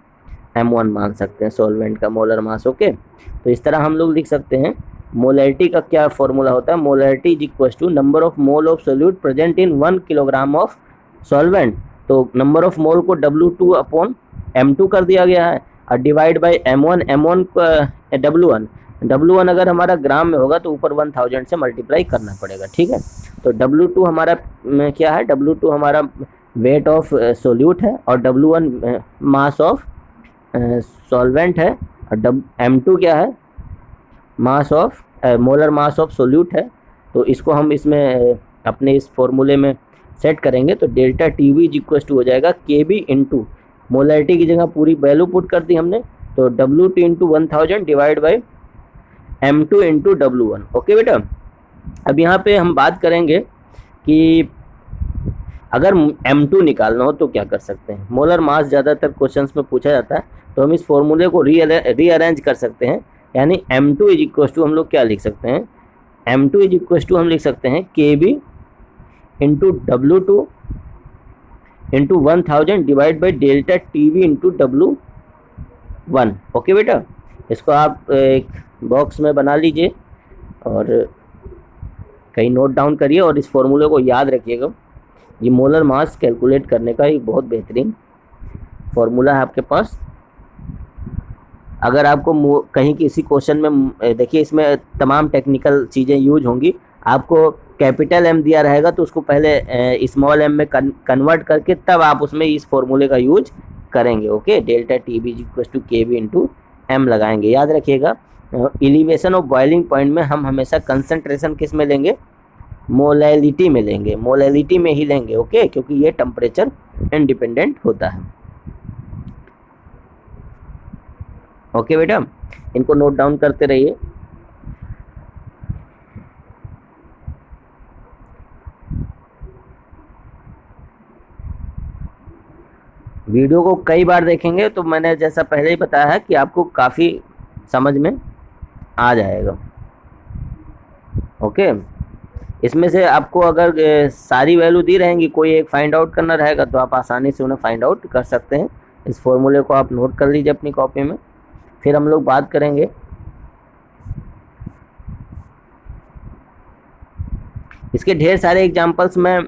A: M1 मान सकते हैं, सॉल्वेंट का मोलर मास। ओके, तो इस तरह हम लोग लिख सकते हैं। मोलैरिटी का क्या फॉर्मूला होता है? Molarity is equal to number of mole of solute present in 1 kilogram of solvent. तो नंबर ऑफ मोल को W2 अपॉन M2 कर दिया गया है, और डिवाइड बाई M1 W1 अगर हमारा ग्राम में होगा तो ऊपर 1000 से मल्टीप्लाई करना पड़ेगा। ठीक है, तो W2 हमारा क्या है? W2 हमारा वेट ऑफ सोल्यूट है, और W1 मास ऑफ सॉल्वेंट है, और M2 क्या है? Mass of molar mass of solute है। तो इसको हम इसमें अपने इस फॉर्मूले में सेट करेंगे, तो delta TV is equal to हो जाएगा के बी इंटू मोलैरिटी की जगह पूरी वैल्यू पुट कर दी हमने, तो W2 into 1000 divide by M2 into W1। Okay बेटा, अब यहाँ पे हम बात करेंगे कि अगर M2 निकालना हो तो क्या कर सकते हैं। मोलर मास ज़्यादातर क्वेश्चंस में पूछा जाता है, तो हम इस फॉर्मूले को रीअरेंज कर सकते हैं। यानी M2 इज इक्वल टू हम लोग क्या लिख सकते हैं? M2 इज इक्वल टू हम लिख सकते हैं KB into W2 into 1000 divide by delta TV into W1। Okay बेटा, इसको आप एक बॉक्स में बना लीजिए और कहीं नोट डाउन करिए, और इस फॉर्मूले को याद रखिएगा। ये मोलर मास कैलकुलेट करने का एक बहुत बेहतरीन फॉर्मूला है आपके पास। अगर आपको कहीं किसी क्वेश्चन में, देखिए इसमें तमाम टेक्निकल चीज़ें यूज होंगी। आपको कैपिटल M दिया रहेगा तो उसको पहले स्मॉल m में कन्वर्ट करके तब आप उसमें इस फॉर्मूले का यूज करेंगे। Okay, delta T B equal to K B into m लगाएंगे। याद रखिएगा, एलिवेशन ऑफ बॉइलिंग पॉइंट में हम हमेशा कंसंट्रेशन किस में लेंगे, मोलैलिटी में लेंगे, मोलैलिटी में ही लेंगे, ओके, क्योंकि ये टेम्परेचर इंडिपेंडेंट होता है। ओके बेटा, इनको नोट डाउन करते रहिए। वीडियो को कई बार देखेंगे तो मैंने जैसा पहले ही बताया है कि आपको काफ़ी समझ में आ जाएगा। ओके, इसमें से आपको अगर सारी वैल्यू दी रहेंगी, कोई एक फाइंड आउट करना रहेगा तो आप आसानी से उन्हें फाइंड आउट कर सकते हैं। इस फॉर्मूले को आप नोट कर लीजिए अपनी कॉपी में। फिर हम लोग बात करेंगे इसके ढेर सारे एग्जांपल्स मैं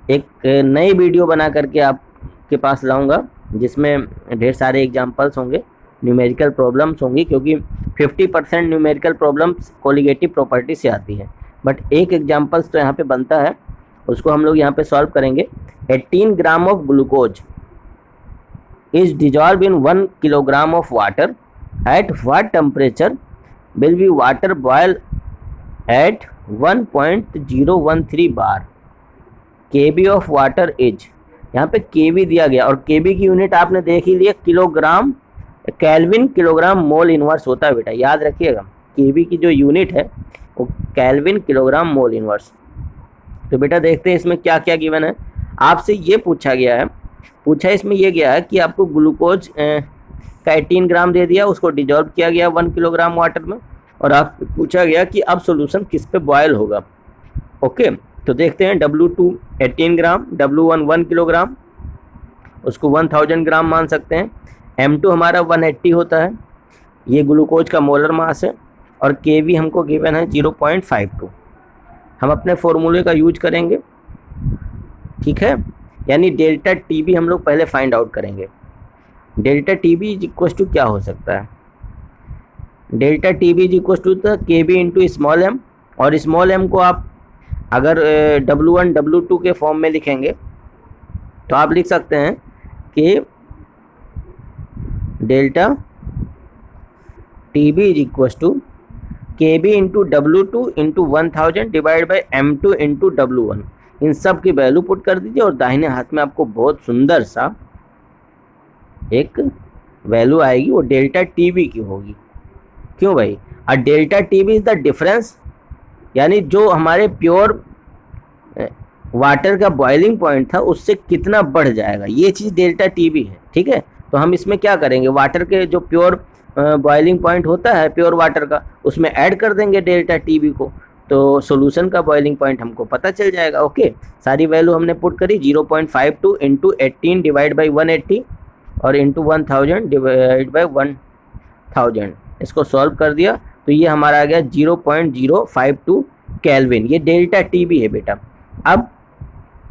A: एक नई वीडियो बना करके आपके पास लाऊंगा, जिसमें ढेर सारे एग्जांपल्स होंगे, न्यूमेरिकल प्रॉब्लम्स होंगी, क्योंकि 50% न्यूमेरिकल प्रॉब्लम्स कोलिगेटिव प्रॉपर्टी से आती है। बट एक एग्जांपल्स तो यहाँ पे बनता है, उसको हम लोग यहाँ पे सॉल्व करेंगे। 18 gram of glucose is dissolved in 1 kilogram of water. At what temperature will be water boil at 1.013 bar? kb of water is, यहाँ पे kb दिया गया और kb की यूनिट आपने देख ही लिया, kilogram kelvin kilogram mole inverse होता है बेटा, याद रखिएगा। kb की जो यूनिट है वो केल्विन किलोग्राम मोल इनवर्स। तो बेटा देखते हैं इसमें क्या क्या गिवन है। आपसे ये पूछा गया है, इसमें यह गया है कि आपको ग्लूकोज का 18 ग्राम दे दिया, उसको डिजॉल्व किया गया 1 किलोग्राम वाटर में, और आप पूछा गया कि अब सॉल्यूशन किस पे बॉयल होगा। ओके, तो देखते हैं। W2 18 ग्राम, W1 1 किलोग्राम, उसको 1000 ग्राम मान सकते हैं। M2 हमारा 180 होता है, ये ग्लूकोज का मोलर मास है, और Kv हमको गिवन है 0.52। हम अपने फॉर्मूले का यूज करेंगे, ठीक है, यानी डेल्टा टी बी हम लोग पहले फाइंड आउट करेंगे। Delta T B is equal to क्या हो सकता है, delta T B is equal to K B into small m, और स्मॉल एम को आप अगर W1 W2 के फॉर्म में लिखेंगे तो आप लिख सकते हैं कि delta T B is equal to K B into W2 into 1000 divide by M2 into W1। इन सब की वैल्यू पुट कर दीजिए और दाहिने हाथ में आपको बहुत सुंदर सा एक वैल्यू आएगी, वो डेल्टा टीबी की होगी। क्यों भाई? और delta TB is the difference, यानी जो हमारे प्योर वाटर का बॉइलिंग पॉइंट था उससे कितना बढ़ जाएगा, ये चीज़ डेल्टा टीबी है। ठीक है, तो हम इसमें क्या करेंगे, वाटर के जो प्योर बॉइलिंग पॉइंट होता है प्योर वाटर का, उसमें ऐड कर देंगे डेल्टा टीबी को, तो सॉल्यूशन का बॉइलिंग पॉइंट हमको पता चल जाएगा। ओके, सारी वैल्यू हमने पुट करी, 0.52 इंटू 18 डिवाइड बाई 180 और इंटू 1000 डिवाइड बाई 1000, इसको सॉल्व कर दिया तो ये हमारा आ गया 0.052 केल्विन। ये डेल्टा टीबी है बेटा। अब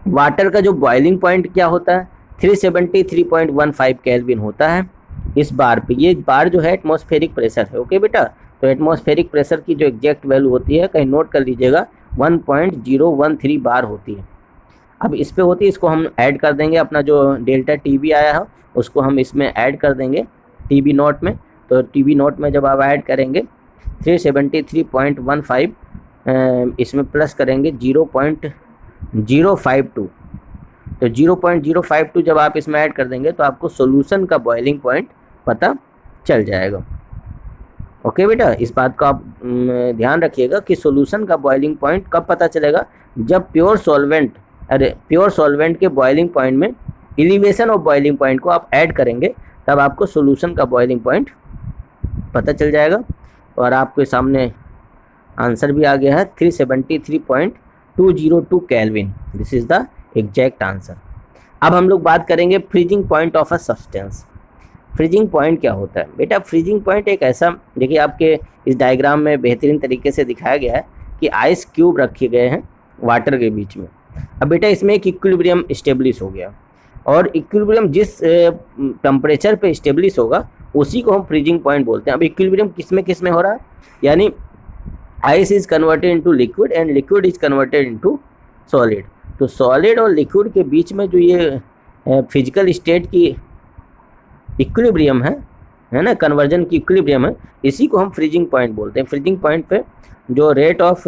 A: वाटर का जो बॉइलिंग पॉइंट क्या होता है, 373.15 केल्विन होता है इस बार पे। ये बार जो है एटमॉस्फेरिक प्रेशर है। ओके बेटा, तो एटमॉस्फेरिक प्रेशर की जो एग्जैक्ट वैल्यू होती है, कहीं नोट कर लीजिएगा, 1.013 बार होती है। अब इस पे होती है, इसको हम ऐड कर देंगे, अपना जो डेल्टा टीबी आया है उसको हम इसमें ऐड कर देंगे टीबी नोट में। तो टीबी नोट में जब आप ऐड करेंगे 373.15 इसमें प्लस करेंगे 0.052, तो 0.052 जब आप इसमें ऐड कर देंगे तो आपको सॉल्यूशन का बॉइलिंग पॉइंट पता चल जाएगा। ओके बेटा, इस बात का आप ध्यान रखिएगा कि सॉल्यूशन का बॉइलिंग पॉइंट कब पता चलेगा, जब प्योर सॉल्वेंट के बॉइलिंग पॉइंट में एलिवेशन ऑफ बॉइलिंग पॉइंट को आप ऐड करेंगे, तब आपको सॉल्यूशन का बॉइलिंग पॉइंट पता चल जाएगा। और आपके सामने आंसर भी आ गया है, 373.202 kelvin. This is the exact answer. अब हम लोग बात करेंगे freezing point of a substance. Freezing point क्या होता है बेटा? फ्रीजिंग पॉइंट एक ऐसा, देखिए आपके इस डायग्राम में बेहतरीन तरीके से दिखाया गया है कि आइस क्यूब रखे गए हैं वाटर के बीच में। अब बेटा इसमें एक इक्विलिब्रियम इस्टेब्लिश हो गया, और इक्विलिब्रियम जिस टेम्परेचर पे इस्टेब्लिश होगा उसी को हम फ्रीजिंग पॉइंट बोलते हैं। अब इक्विलिब्रियम किस में हो रहा है, यानी ice is converted into liquid and liquid is converted into solid. तो सॉलिड और लिक्विड के बीच में जो ये फिजिकल स्टेट की इक्विलिब्रियम है, है ना, कन्वर्जन की इक्विलिब्रियम है, इसी को हम फ्रीजिंग पॉइंट बोलते हैं। फ्रीजिंग पॉइंट पे जो rate of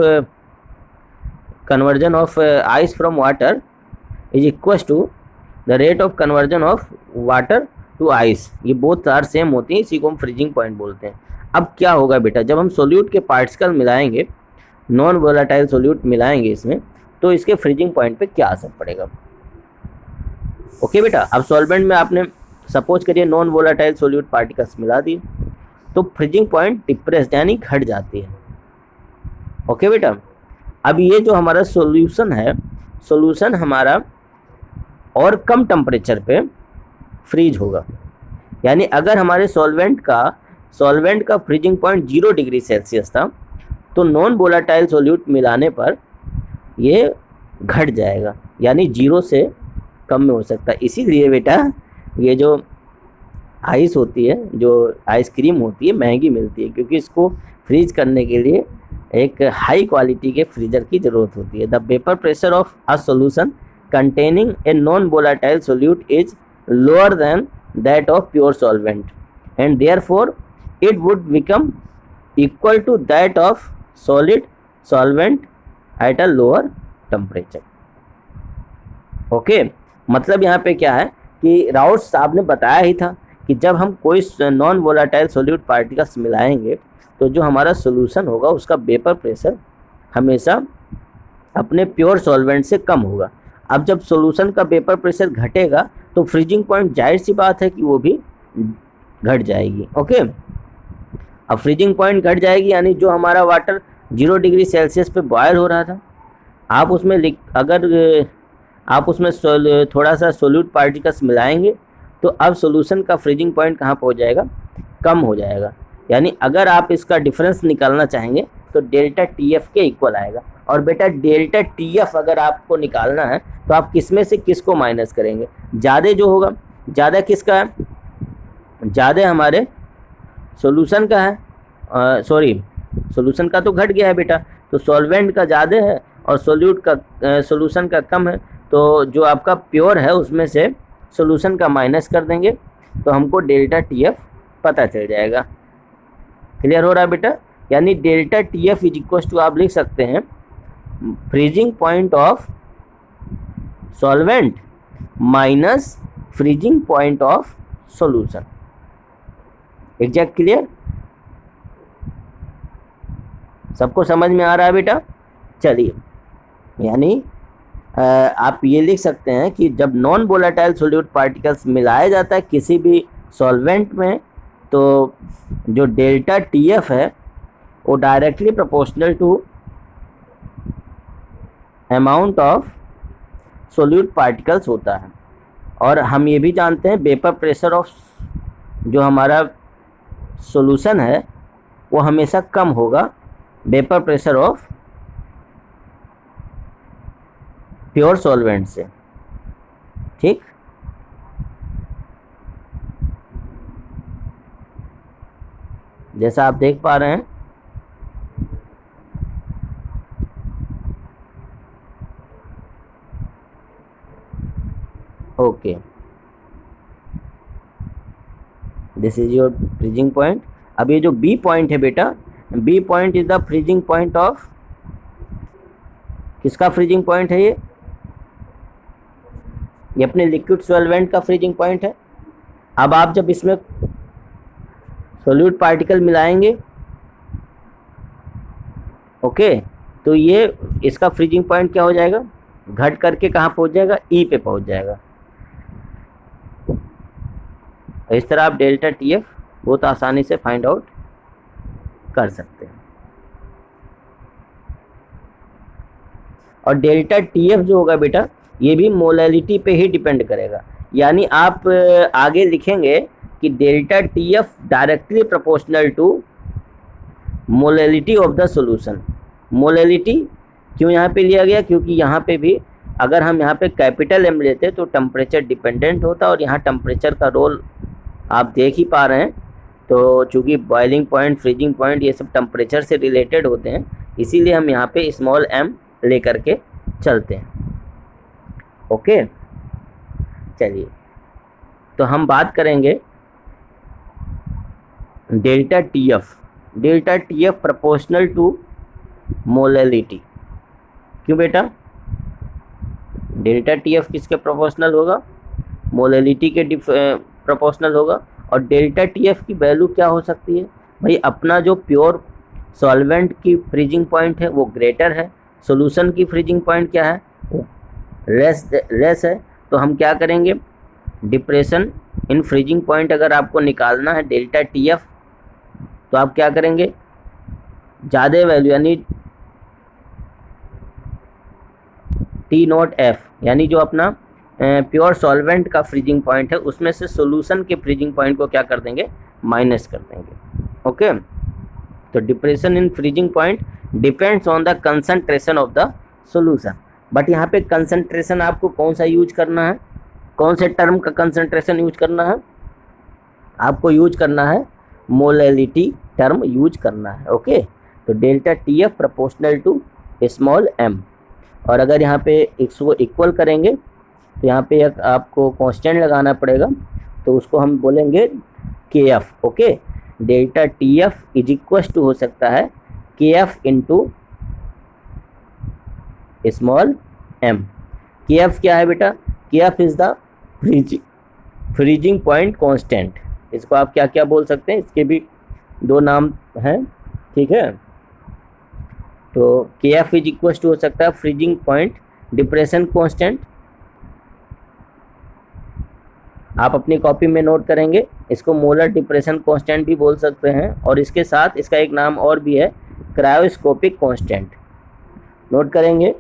A: conversion of ice from water is equal to the rate of conversion of water to ice, ये बोथ आर सेम होती है, इसी को हम फ्रीजिंग पॉइंट बोलते हैं। अब क्या होगा बेटा, जब हम सोल्यूट के पार्टिकल मिलाएंगे, नॉन वोलेटाइल सोल्यूट मिलाएंगे इसमें, तो इसके फ्रीजिंग पॉइंट पे क्या असर पड़ेगा। ओके बेटा, अब सॉल्वेंट में आपने सपोज करिए नॉन वोलेटाइल सोल्यूट पार्टिकल्स मिला दिए, तो फ्रीजिंग पॉइंट डिप्रेस्ड यानी घट जाती है। ओके बेटा, अब ये जो हमारा सॉल्यूशन है, सॉल्यूशन हमारा और कम टेम्परेचर पे फ्रीज होगा, यानी अगर हमारे सॉल्वेंट का फ्रीजिंग पॉइंट 0 डिग्री सेल्सियस था, तो नॉन वोलेटाइल सोल्यूट मिलाने पर ये घट जाएगा, यानी 0 से कम में हो सकता है। इसीलिए बेटा ये जो आइस होती है, जो आइसक्रीम होती है, महंगी मिलती है, क्योंकि इसको फ्रीज करने के लिए एक हाई क्वालिटी के फ्रीजर की ज़रूरत होती है। The vapour pressure of a solution containing a non-volatile solute is lower than that of pure solvent, and therefore it would become equal to that of solid solvent at a lower temperature. Okay, मतलब यहाँ पे क्या है कि routes साहब ने बताया ही था कि जब हम कोई नॉन वोलाटाइल सोल्यूट पार्टिकल्स मिलाएंगे, तो जो हमारा सोल्यूशन होगा उसका वेपर प्रेशर हमेशा अपने प्योर सॉल्वेंट से कम होगा। अब जब सॉल्यूशन का वेपर प्रेशर घटेगा, तो फ्रीजिंग पॉइंट जाहिर सी बात है कि वो भी घट जाएगी। ओके, अब फ्रीजिंग पॉइंट घट जाएगी, यानी जो हमारा वाटर 0 डिग्री सेल्सियस पे बॉयल हो रहा था, आप उसमें अगर आप उसमें थोड़ा सा सोल्यूट पार्टिकल्स मिलाएंगे, तो अब सॉल्यूशन का फ्रीजिंग पॉइंट कहाँ पहुँच जाएगा, कम हो जाएगा। यानी अगर आप इसका डिफरेंस निकालना चाहेंगे तो डेल्टा TF के इक्वल आएगा। और बेटा डेल्टा TF अगर आपको निकालना है, तो आप किस में से किसको माइनस करेंगे, ज़्यादा जो होगा, ज़्यादा किसका है, ज़्यादा हमारे सॉल्यूशन का है, सॉरी सॉल्यूशन का तो घट गया है बेटा, तो सॉल्वेंट का ज़्यादा है और सॉल्यूशन का कम है, तो जो आपका प्योर है उसमें से सॉल्यूशन का माइनस कर देंगे, तो हमको डेल्टा TF पता चल जाएगा। क्लियर हो रहा है बेटा, यानी delta TF is equal to आप लिख सकते हैं freezing point of solvent minus freezing point of solution. Exact clear, सबको समझ में आ रहा है बेटा। चलिए, यानी आप ये लिख सकते हैं कि जब नॉन वोलेटाइल सोल्यूट पार्टिकल्स मिलाया जाता है किसी भी सॉल्वेंट में, तो जो डेल्टा TF है वो directly proportional to amount of solute particles होता है। और हम ये भी जानते हैं वेपर प्रेशर ऑफ जो हमारा सॉल्यूशन है वो हमेशा कम होगा vapour pressure of pure solvent से। ठीक, जैसा आप देख पा रहे हैं, okay, this is your freezing point. अब ये जो B पॉइंट है बेटा, B point is the freezing point of, किसका फ्रीजिंग पॉइंट है ये अपने लिक्विड सॉल्वेंट का फ्रीजिंग पॉइंट है। अब आप जब इसमें सोल्यूट पार्टिकल मिलाएंगे, ओके, तो ये इसका फ्रीजिंग पॉइंट क्या हो जाएगा, घट करके कहाँ पहुँच जाएगा, E पे पहुँच जाएगा। इस तरह आप डेल्टा TF बहुत आसानी से फाइंड आउट कर सकते हैं। और डेल्टा TF जो होगा बेटा, ये भी मोलैलिटी पे ही डिपेंड करेगा, यानी आप आगे लिखेंगे कि delta TF directly proportional to molality of the solution. Molality क्यों यहाँ पे लिया गया, क्योंकि यहाँ पे भी अगर हम यहाँ पे कैपिटल M लेते तो टेम्परेचर डिपेंडेंट होता, और यहाँ टेम्परेचर का रोल आप देख ही पा रहे हैं। तो चूँकि बॉइलिंग पॉइंट, फ्रीजिंग पॉइंट ये सब टेम्परेचर से रिलेटेड होते हैं, इसीलिए हम यहाँ पे स्मॉल m लेकर के चलते हैं। ओके, चलिए, तो हम बात करेंगे delta T F proportional to molality. क्यों बेटा? डेल्टा टी एफ किसके प्रोपोर्शनल होगा? मोलैलिटी के प्रोपोर्शनल होगा। और डेल्टा टी एफ की वैल्यू क्या हो सकती है भाई? अपना जो प्योर सॉल्वेंट की फ्रीजिंग पॉइंट है वो ग्रेटर है, सॉल्यूशन की फ्रीजिंग पॉइंट क्या है? वो लेस है। तो हम क्या करेंगे? डिप्रेशन इन फ्रीजिंग पॉइंट अगर आपको निकालना है डेल्टा टी एफ, तो आप क्या करेंगे? ज़्यादा वैल्यू यानी टी नॉट एफ, यानी जो अपना प्योर सॉल्वेंट का फ्रीजिंग पॉइंट है उसमें से सॉल्यूशन के फ्रीजिंग पॉइंट को क्या कर देंगे? माइनस कर देंगे। ओके, तो depression in freezing point depends on the concentration of the solution. But यहाँ पे कंसंट्रेशन आपको कौन सा यूज करना है? कौन से टर्म का कंसंट्रेशन यूज करना है? आपको यूज करना है मोलैलिटी टर्म यूज करना है। ओके, तो delta T F proportional to small m. और अगर यहाँ पे इसको इक्वल करेंगे तो यहाँ पे एक आपको कांस्टेंट लगाना पड़ेगा, तो उसको हम बोलेंगे K F. Okay, delta T F is equal to हो सकता है K F into small m. K F क्या है बेटा? K F is the freezing point constant. इसको आप क्या क्या बोल सकते हैं? इसके भी दो नाम हैं, ठीक है। तो के एफ इज इक्वल टू हो सकता है फ्रीजिंग पॉइंट डिप्रेशन कांस्टेंट। आप अपनी कॉपी में नोट करेंगे, इसको मोलर डिप्रेशन कांस्टेंट भी बोल सकते हैं, और इसके साथ इसका एक नाम और भी है, क्रायोस्कोपिक कांस्टेंट। नोट करेंगे,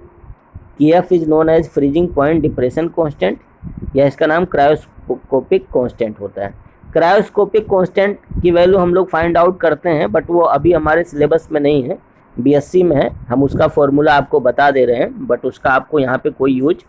A: K F is known as freezing point depression constant, या इसका नाम क्रायोस्कोपिक कांस्टेंट होता है। क्रायोस्कोपिक कांस्टेंट की वैल्यू हम लोग फाइंड आउट करते हैं, बट वो अभी हमारे सिलेबस में नहीं है, बीएससी में है। हम उसका फॉर्मूला आपको बता दे रहे हैं, बट उसका आपको यहाँ पे कोई यूज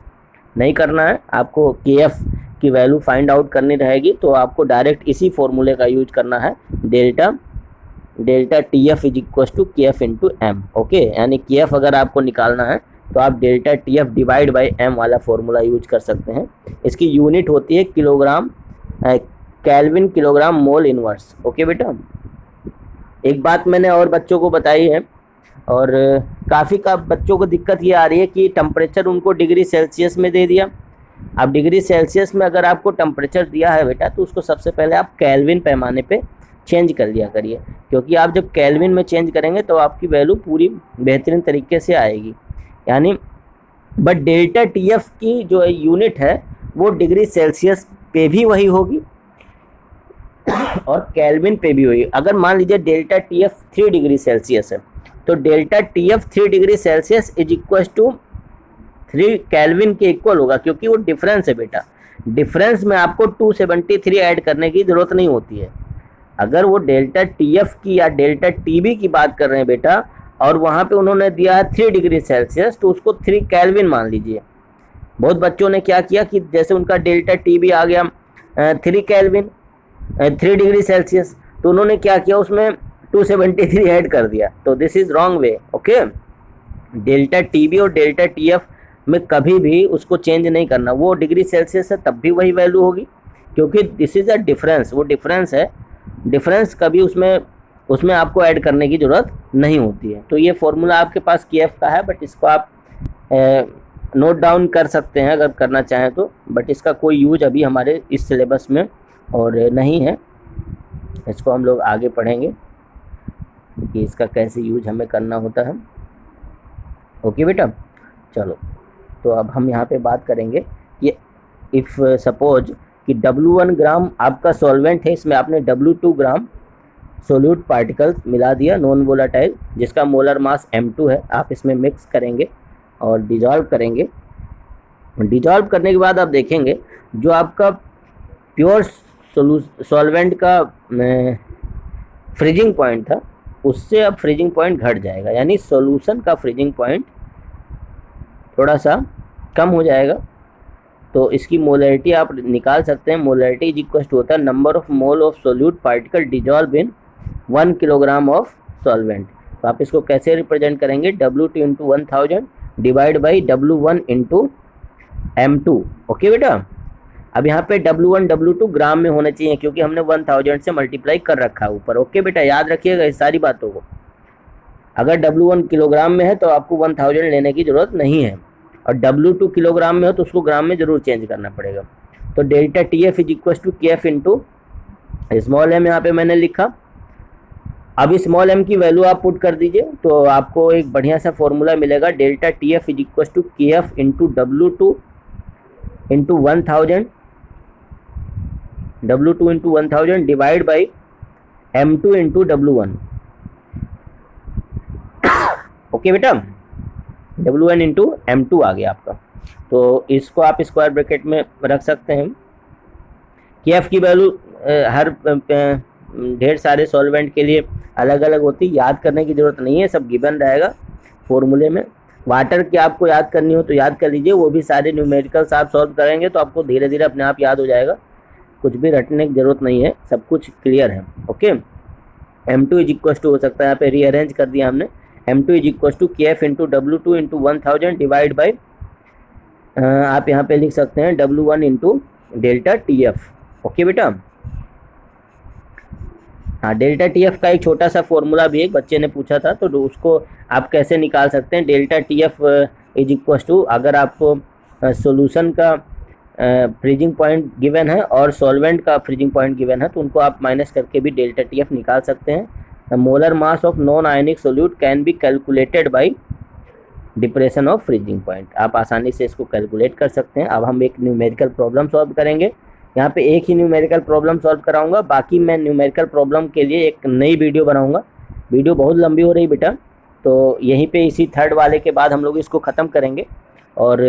A: नहीं करना है। आपको के एफ की वैल्यू फाइंड आउट करनी रहेगी, तो आपको डायरेक्ट इसी फॉर्मूले का यूज करना है, delta T F is equal to K F into m. Okay, यानी के एफ अगर आपको निकालना है तो आप delta T F divide by m वाला फॉर्मूला यूज कर सकते हैं। इसकी यूनिट होती है kilogram, kelvin kilogram mole inverse. Okay बेटा, एक बात मैंने और बच्चों को बताई है, और काफ़ी का बच्चों को दिक्कत ये आ रही है कि टेम्परेचर उनको डिग्री सेल्सियस में दे दिया। अब डिग्री सेल्सियस में अगर आपको टेम्परेचर दिया है बेटा, तो उसको सबसे पहले आप केल्विन पैमाने पे चेंज कर लिया करिए, क्योंकि आप जब केल्विन में चेंज करेंगे तो आपकी वैल्यू पूरी बेहतरीन तरीके से आएगी। यानी बट डेल्टा टी एफ की जो यूनिट है वो डिग्री सेल्सियस पे भी वही होगी और केल्विन पे भी होगी। अगर मान लीजिए delta T F 3 degree Celsius है, तो delta T F 3 degree Celsius is equal to 3 kelvin के इक्वल होगा, क्योंकि वो डिफरेंस है बेटा। डिफरेंस में आपको 273 ऐड करने की ज़रूरत नहीं होती है। अगर वो डेल्टा टी एफ की या डेल्टा टी बी की बात कर रहे हैं बेटा, और वहाँ पे उन्होंने दिया है 3 डिग्री सेल्सियस, तो उसको 3 केल्विन मान लीजिए। बहुत बच्चों ने क्या किया कि जैसे उनका डेल्टा टी बी आ गया 3 केल्विन 3 डिग्री सेल्सियस, तो उन्होंने क्या किया, उसमें 273 ऐड कर दिया। तो this is wrong way. Okay, delta T B और डेल्टा टी एफ में कभी भी उसको चेंज नहीं करना। वो डिग्री सेल्सियस है तब भी वही वैल्यू होगी, क्योंकि दिस इज अ डिफरेंस, वो डिफरेंस है। डिफरेंस कभी उसमें आपको ऐड करने की ज़रूरत नहीं होती है। तो ये फॉर्मूला आपके पास के एफ का है, बट इसको आप नोट डाउन कर सकते हैं अगर करना चाहें तो, बट इसका कोई यूज अभी हमारे इस सिलेबस में और नहीं है। इसको हम लोग आगे पढ़ेंगे कि इसका कैसे यूज हमें करना होता है। ओके बेटा, चलो, तो अब हम यहाँ पे बात करेंगे कि इफ़ सपोज कि W1 ग्राम आपका सॉल्वेंट है, इसमें आपने W2 ग्राम सोल्यूट पार्टिकल्स मिला दिया नॉन वोलाटाइल, जिसका मोलर मास M2 है। आप इसमें मिक्स करेंगे और डिजॉल्व करेंगे। डिजॉल्व करने के बाद आप देखेंगे जो आपका प्योर सॉल्वेंट का फ्रीजिंग पॉइंट था, उससे अब फ्रीजिंग पॉइंट घट जाएगा, यानी सॉल्यूशन का फ्रीजिंग पॉइंट थोड़ा सा कम हो जाएगा। तो इसकी मोलैरिटी आप निकाल सकते हैं। मोलैरिटी इज इक्वल टू होता है number of mole of solute particle dissolve in 1 kilogram of solvent. तो आप इसको कैसे रिप्रेजेंट करेंगे, W2 into 1000 divide by W1 into M2। Okay बेटा, अब यहाँ पे W1 W2 ग्राम में होना चाहिए क्योंकि हमने 1000 से मल्टीप्लाई कर रखा है ऊपर। ओके बेटा, याद रखिएगा इस सारी बातों को। अगर W1 किलोग्राम में है तो आपको 1000 लेने की ज़रूरत नहीं है, और W2 किलोग्राम में हो तो उसको ग्राम में ज़रूर चेंज करना पड़ेगा। तो delta TF is equal to KF into small m यहाँ पे मैंने लिखा। अब स्मॉल m की वैल्यू आप पुट कर दीजिए तो आपको एक बढ़िया सा फॉर्मूला मिलेगा, delta TF is equal to KF into W2 into 1000, W2 into 1000 divide by M2 into W1। Okay बेटा, W1 इंटू M2 आ गया आपका। तो इसको आप स्क्वायर ब्रैकेट में रख सकते हैं। KF की वैल्यू हर ढेर सारे सॉल्वेंट के लिए अलग अलग होती है, याद करने की ज़रूरत नहीं है, सब गिवन रहेगा फॉर्मूले में। वाटर की आपको याद करनी हो तो याद कर लीजिए, वो भी सारे न्यूमेरिकल्स आप सॉल्व करेंगे तो आपको धीरे धीरे अपने आप याद हो जाएगा, कुछ भी रटने की ज़रूरत नहीं है, सब कुछ क्लियर है। Okay, M2 is equal to हो सकता है, यहाँ पे रीअरेंज कर दिया हमने, M2 is equal to KF into W2 into 1000 divide by आप यहाँ पे लिख सकते हैं W1 into delta TF। Okay बेटा, हाँ, डेल्टा TF का एक छोटा सा फॉर्मूला भी एक बच्चे ने पूछा था, तो उसको आप कैसे निकाल सकते हैं। Delta TF is equal to, अगर आपको सॉल्यूशन का फ्रीजिंग पॉइंट गिवन है और सॉल्वेंट का फ्रीजिंग पॉइंट गिवन है तो उनको आप माइनस करके भी डेल्टा TF निकाल सकते हैं। Molar mass of non ionic solute can be calculated by depression of freezing point. आप आसानी से इसको कैलकुलेट कर सकते हैं। अब हम एक न्यूमेरिकल प्रॉब्लम सॉल्व करेंगे। यहाँ पे एक ही न्यूमेरिकल प्रॉब्लम सॉल्व कराऊंगा, बाकी मैं न्यूमेरिकल प्रॉब्लम के लिए एक नई वीडियो बनाऊंगा। वीडियो बहुत लंबी हो रही बेटा, तो यहीं पे इसी थर्ड वाले के बाद हम लोग इसको ख़त्म करेंगे, और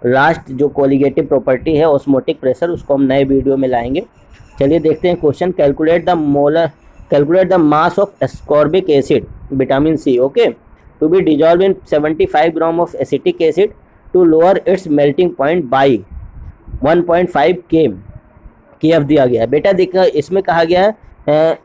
A: लास्ट जो कोलिगेटिव प्रॉपर्टी है ऑस्मोटिक प्रेशर, उसको हम नए वीडियो में लाएंगे। चलिए देखते हैं question. Calculate the mass of ascorbic acid vitamin C, okay, to be dissolve in 75 gram of acetic acid to lower its melting point by 1.5 KF दिया गया है। बेटा देखा, इसमें कहा गया है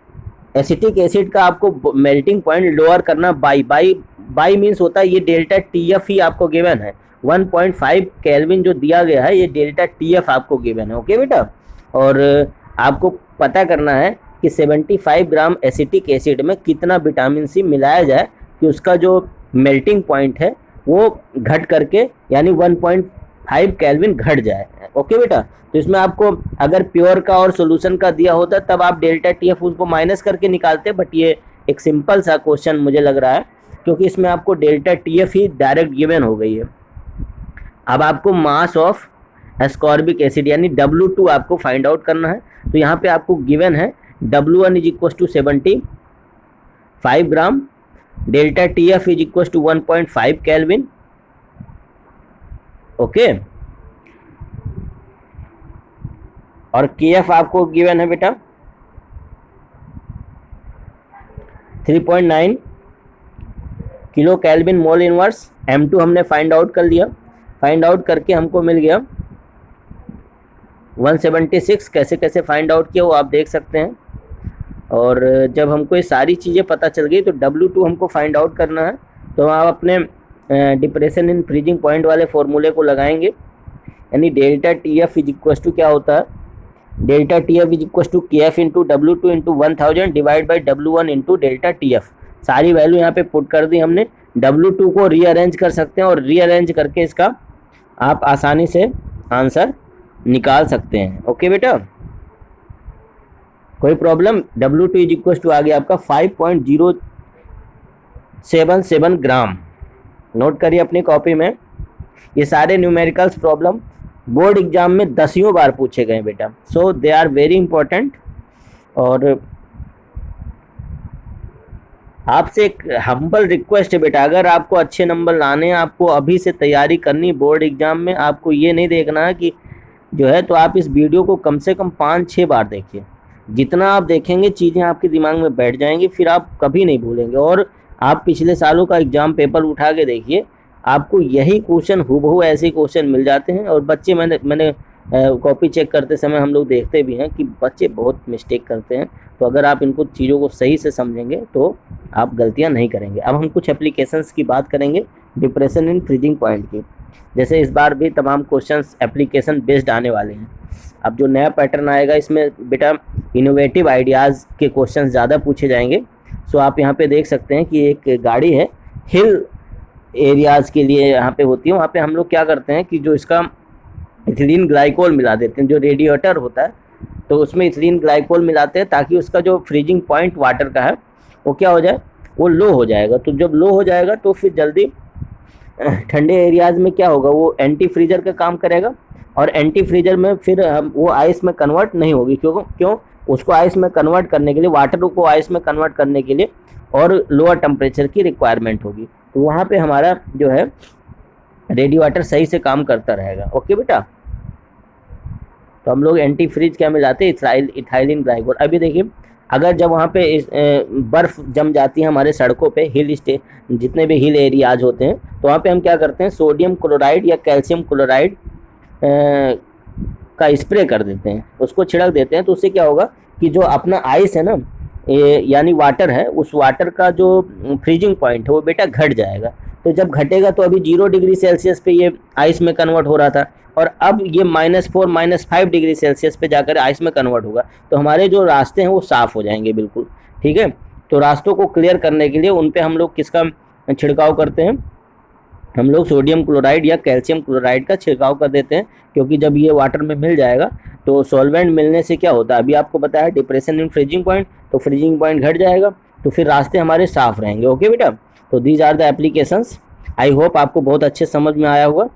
A: एसिटिक एसिड का आपको मेल्टिंग पॉइंट लोअर करना बाई मीन्स होता है ये डेल्टा TF ही आपको गिवन है। 1.5 केल्विन जो दिया गया है ये डेल्टा TF आपको गिवन है। ओके बेटा, और आपको पता करना है कि 75 ग्राम एसिटिक एसिड में कितना विटामिन C मिलाया जाए कि उसका जो मेल्टिंग पॉइंट है वो घट करके यानी 1.5 केल्विन घट जाए। ओके बेटा, तो इसमें आपको अगर प्योर का और सॉल्यूशन का दिया होता तब आप डेल्टा TF उसको माइनस करके निकालते, बट ये एक सिंपल सा क्वेश्चन मुझे लग रहा है क्योंकि इसमें आपको डेल्टा TF ही डायरेक्ट गिवन हो गई है। अब आपको मास ऑफ एस्कॉर्बिक एसिड यानी W2 आपको फाइंड आउट करना है। तो यहाँ पे आपको गिवन है W1 is equal to 75 gram, delta TF is equal to 1.5 kelvin. Okay, और KF आपको गिवन है बेटा 3.9 kilo kelvin mole inverse. M2 हमने फाइंड आउट कर लिया, फाइंड आउट करके हमको मिल गया 176। कैसे कैसे फाइंड आउट किया वो आप देख सकते हैं। और जब हमको ये सारी चीज़ें पता चल गई तो W2 हमको फाइंड आउट करना है, तो आप अपने डिप्रेशन इन फ्रीजिंग पॉइंट वाले फॉर्मूले को लगाएंगे, यानी delta TF is equal to क्या होता है, delta TF is equal to KF into W2 into 1000 divide by W1 into delta TF। सारी वैल्यू यहाँ पे पुट कर दी हमने। W2 को रीअरेंज कर सकते हैं और रीअरेंज करके इसका आप आसानी से आंसर निकाल सकते हैं। ओके बेटा, कोई problem. W2 is equal to आ गया आपका 5.077 ग्राम। नोट करिए अपनी कॉपी में, ये सारे न्यूमेरिकल्स प्रॉब्लम बोर्ड एग्जाम में 10 बार पूछे गए बेटा, सो दे आर वेरी इंपॉर्टेंट। और आपसे एक हम्बल रिक्वेस्ट है बेटा, अगर आपको अच्छे नंबर लाने हैं, आपको अभी से तैयारी करनी बोर्ड एग्जाम में, आपको ये नहीं देखना है कि जो है, तो आप इस वीडियो को कम से कम 5-6 बार देखिए। जितना आप देखेंगे चीज़ें आपके दिमाग में बैठ जाएंगी, फिर आप कभी नहीं भूलेंगे। और आप पिछले सालों का एग्ज़ाम पेपर उठा के देखिए, आपको यही क्वेश्चन हूबहू ऐसे क्वेश्चन मिल जाते हैं। और बच्चे मैंने कॉपी चेक करते समय हम लोग देखते भी हैं कि बच्चे बहुत मिस्टेक करते हैं। तो अगर आप इनको चीज़ों को सही से समझेंगे तो आप गलतियां नहीं करेंगे। अब हम कुछ एप्लीकेशंस की बात करेंगे डिप्रेशन इन फ्रीजिंग पॉइंट की। जैसे इस बार भी तमाम क्वेश्चंस एप्लीकेशन बेस्ड आने वाले हैं। अब जो नया पैटर्न आएगा इसमें बेटा इनोवेटिव आइडियाज़ के क्वेश्चन ज़्यादा पूछे जाएंगे। सो आप यहाँ पे देख सकते हैं कि एक गाड़ी है हिल एरियाज़ के लिए यहाँ पे होती है, वहाँ पे हम लोग क्या करते हैं कि जो इसका इथिलीन ग्लाइकोल मिला देते हैं, जो रेडिएटर होता है तो उसमें इथिलीन ग्लाइकोल मिलाते हैं ताकि उसका जो फ्रीजिंग पॉइंट वाटर का है वो क्या हो जाए, वो लो हो जाएगा। तो जब लो हो जाएगा तो फिर जल्दी ठंडे एरियाज़ में क्या होगा, वो एंटी फ्रीजर का काम करेगा और एंटी फ्रीजर में फिर वो आइस में कन्वर्ट नहीं होगी। क्यों उसको आइस में कन्वर्ट करने के लिए, वाटर को आइस में कन्वर्ट करने के लिए और लोअर टेम्परेचर की रिक्वायरमेंट होगी। तो वहाँ पे हमारा जो है रेडिएटर सही से काम करता रहेगा। ओके बेटा, तो हम लोग एंटी फ्रीज क्या मिलाते हैं, इथाइलिन ग्लाइकोल। अभी देखिए अगर जब वहाँ पे बर्फ़ जम जाती है हमारे सड़कों पे, जितने भी हिल एरियाज होते हैं, तो वहाँ पे हम क्या करते हैं, सोडियम क्लोराइड या कैल्शियम क्लोराइड का स्प्रे कर देते हैं, उसको छिड़क देते हैं। तो उससे क्या होगा कि जो अपना आइस है ना, यानी वाटर है, उस वाटर का जो फ्रीजिंग पॉइंट है वो बेटा घट जाएगा। तो जब घटेगा तो अभी 0 डिग्री सेल्सियस पे ये आइस में कन्वर्ट हो रहा था और अब ये -4 -5 डिग्री सेल्सियस पे जाकर आइस में कन्वर्ट होगा। तो हमारे जो रास्ते हैं वो साफ़ हो जाएंगे बिल्कुल। ठीक है, तो रास्तों को क्लियर करने के लिए उन पे हम लोग किसका छिड़काव करते हैं, हम लोग सोडियम क्लोराइड या कैल्शियम क्लोराइड का छिड़काव कर देते हैं। क्योंकि जब ये वाटर में मिल जाएगा तो सॉल्वेंट मिलने से क्या होता है, अभी आपको बताया डिप्रेशन इन फ्रीजिंग पॉइंट, तो फ्रीजिंग पॉइंट घट जाएगा तो फिर रास्ते हमारे साफ़ रहेंगे। ओके बेटा, तो these are the applications. I hope आपको बहुत अच्छे समझ में आया होगा।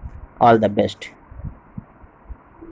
A: All the best.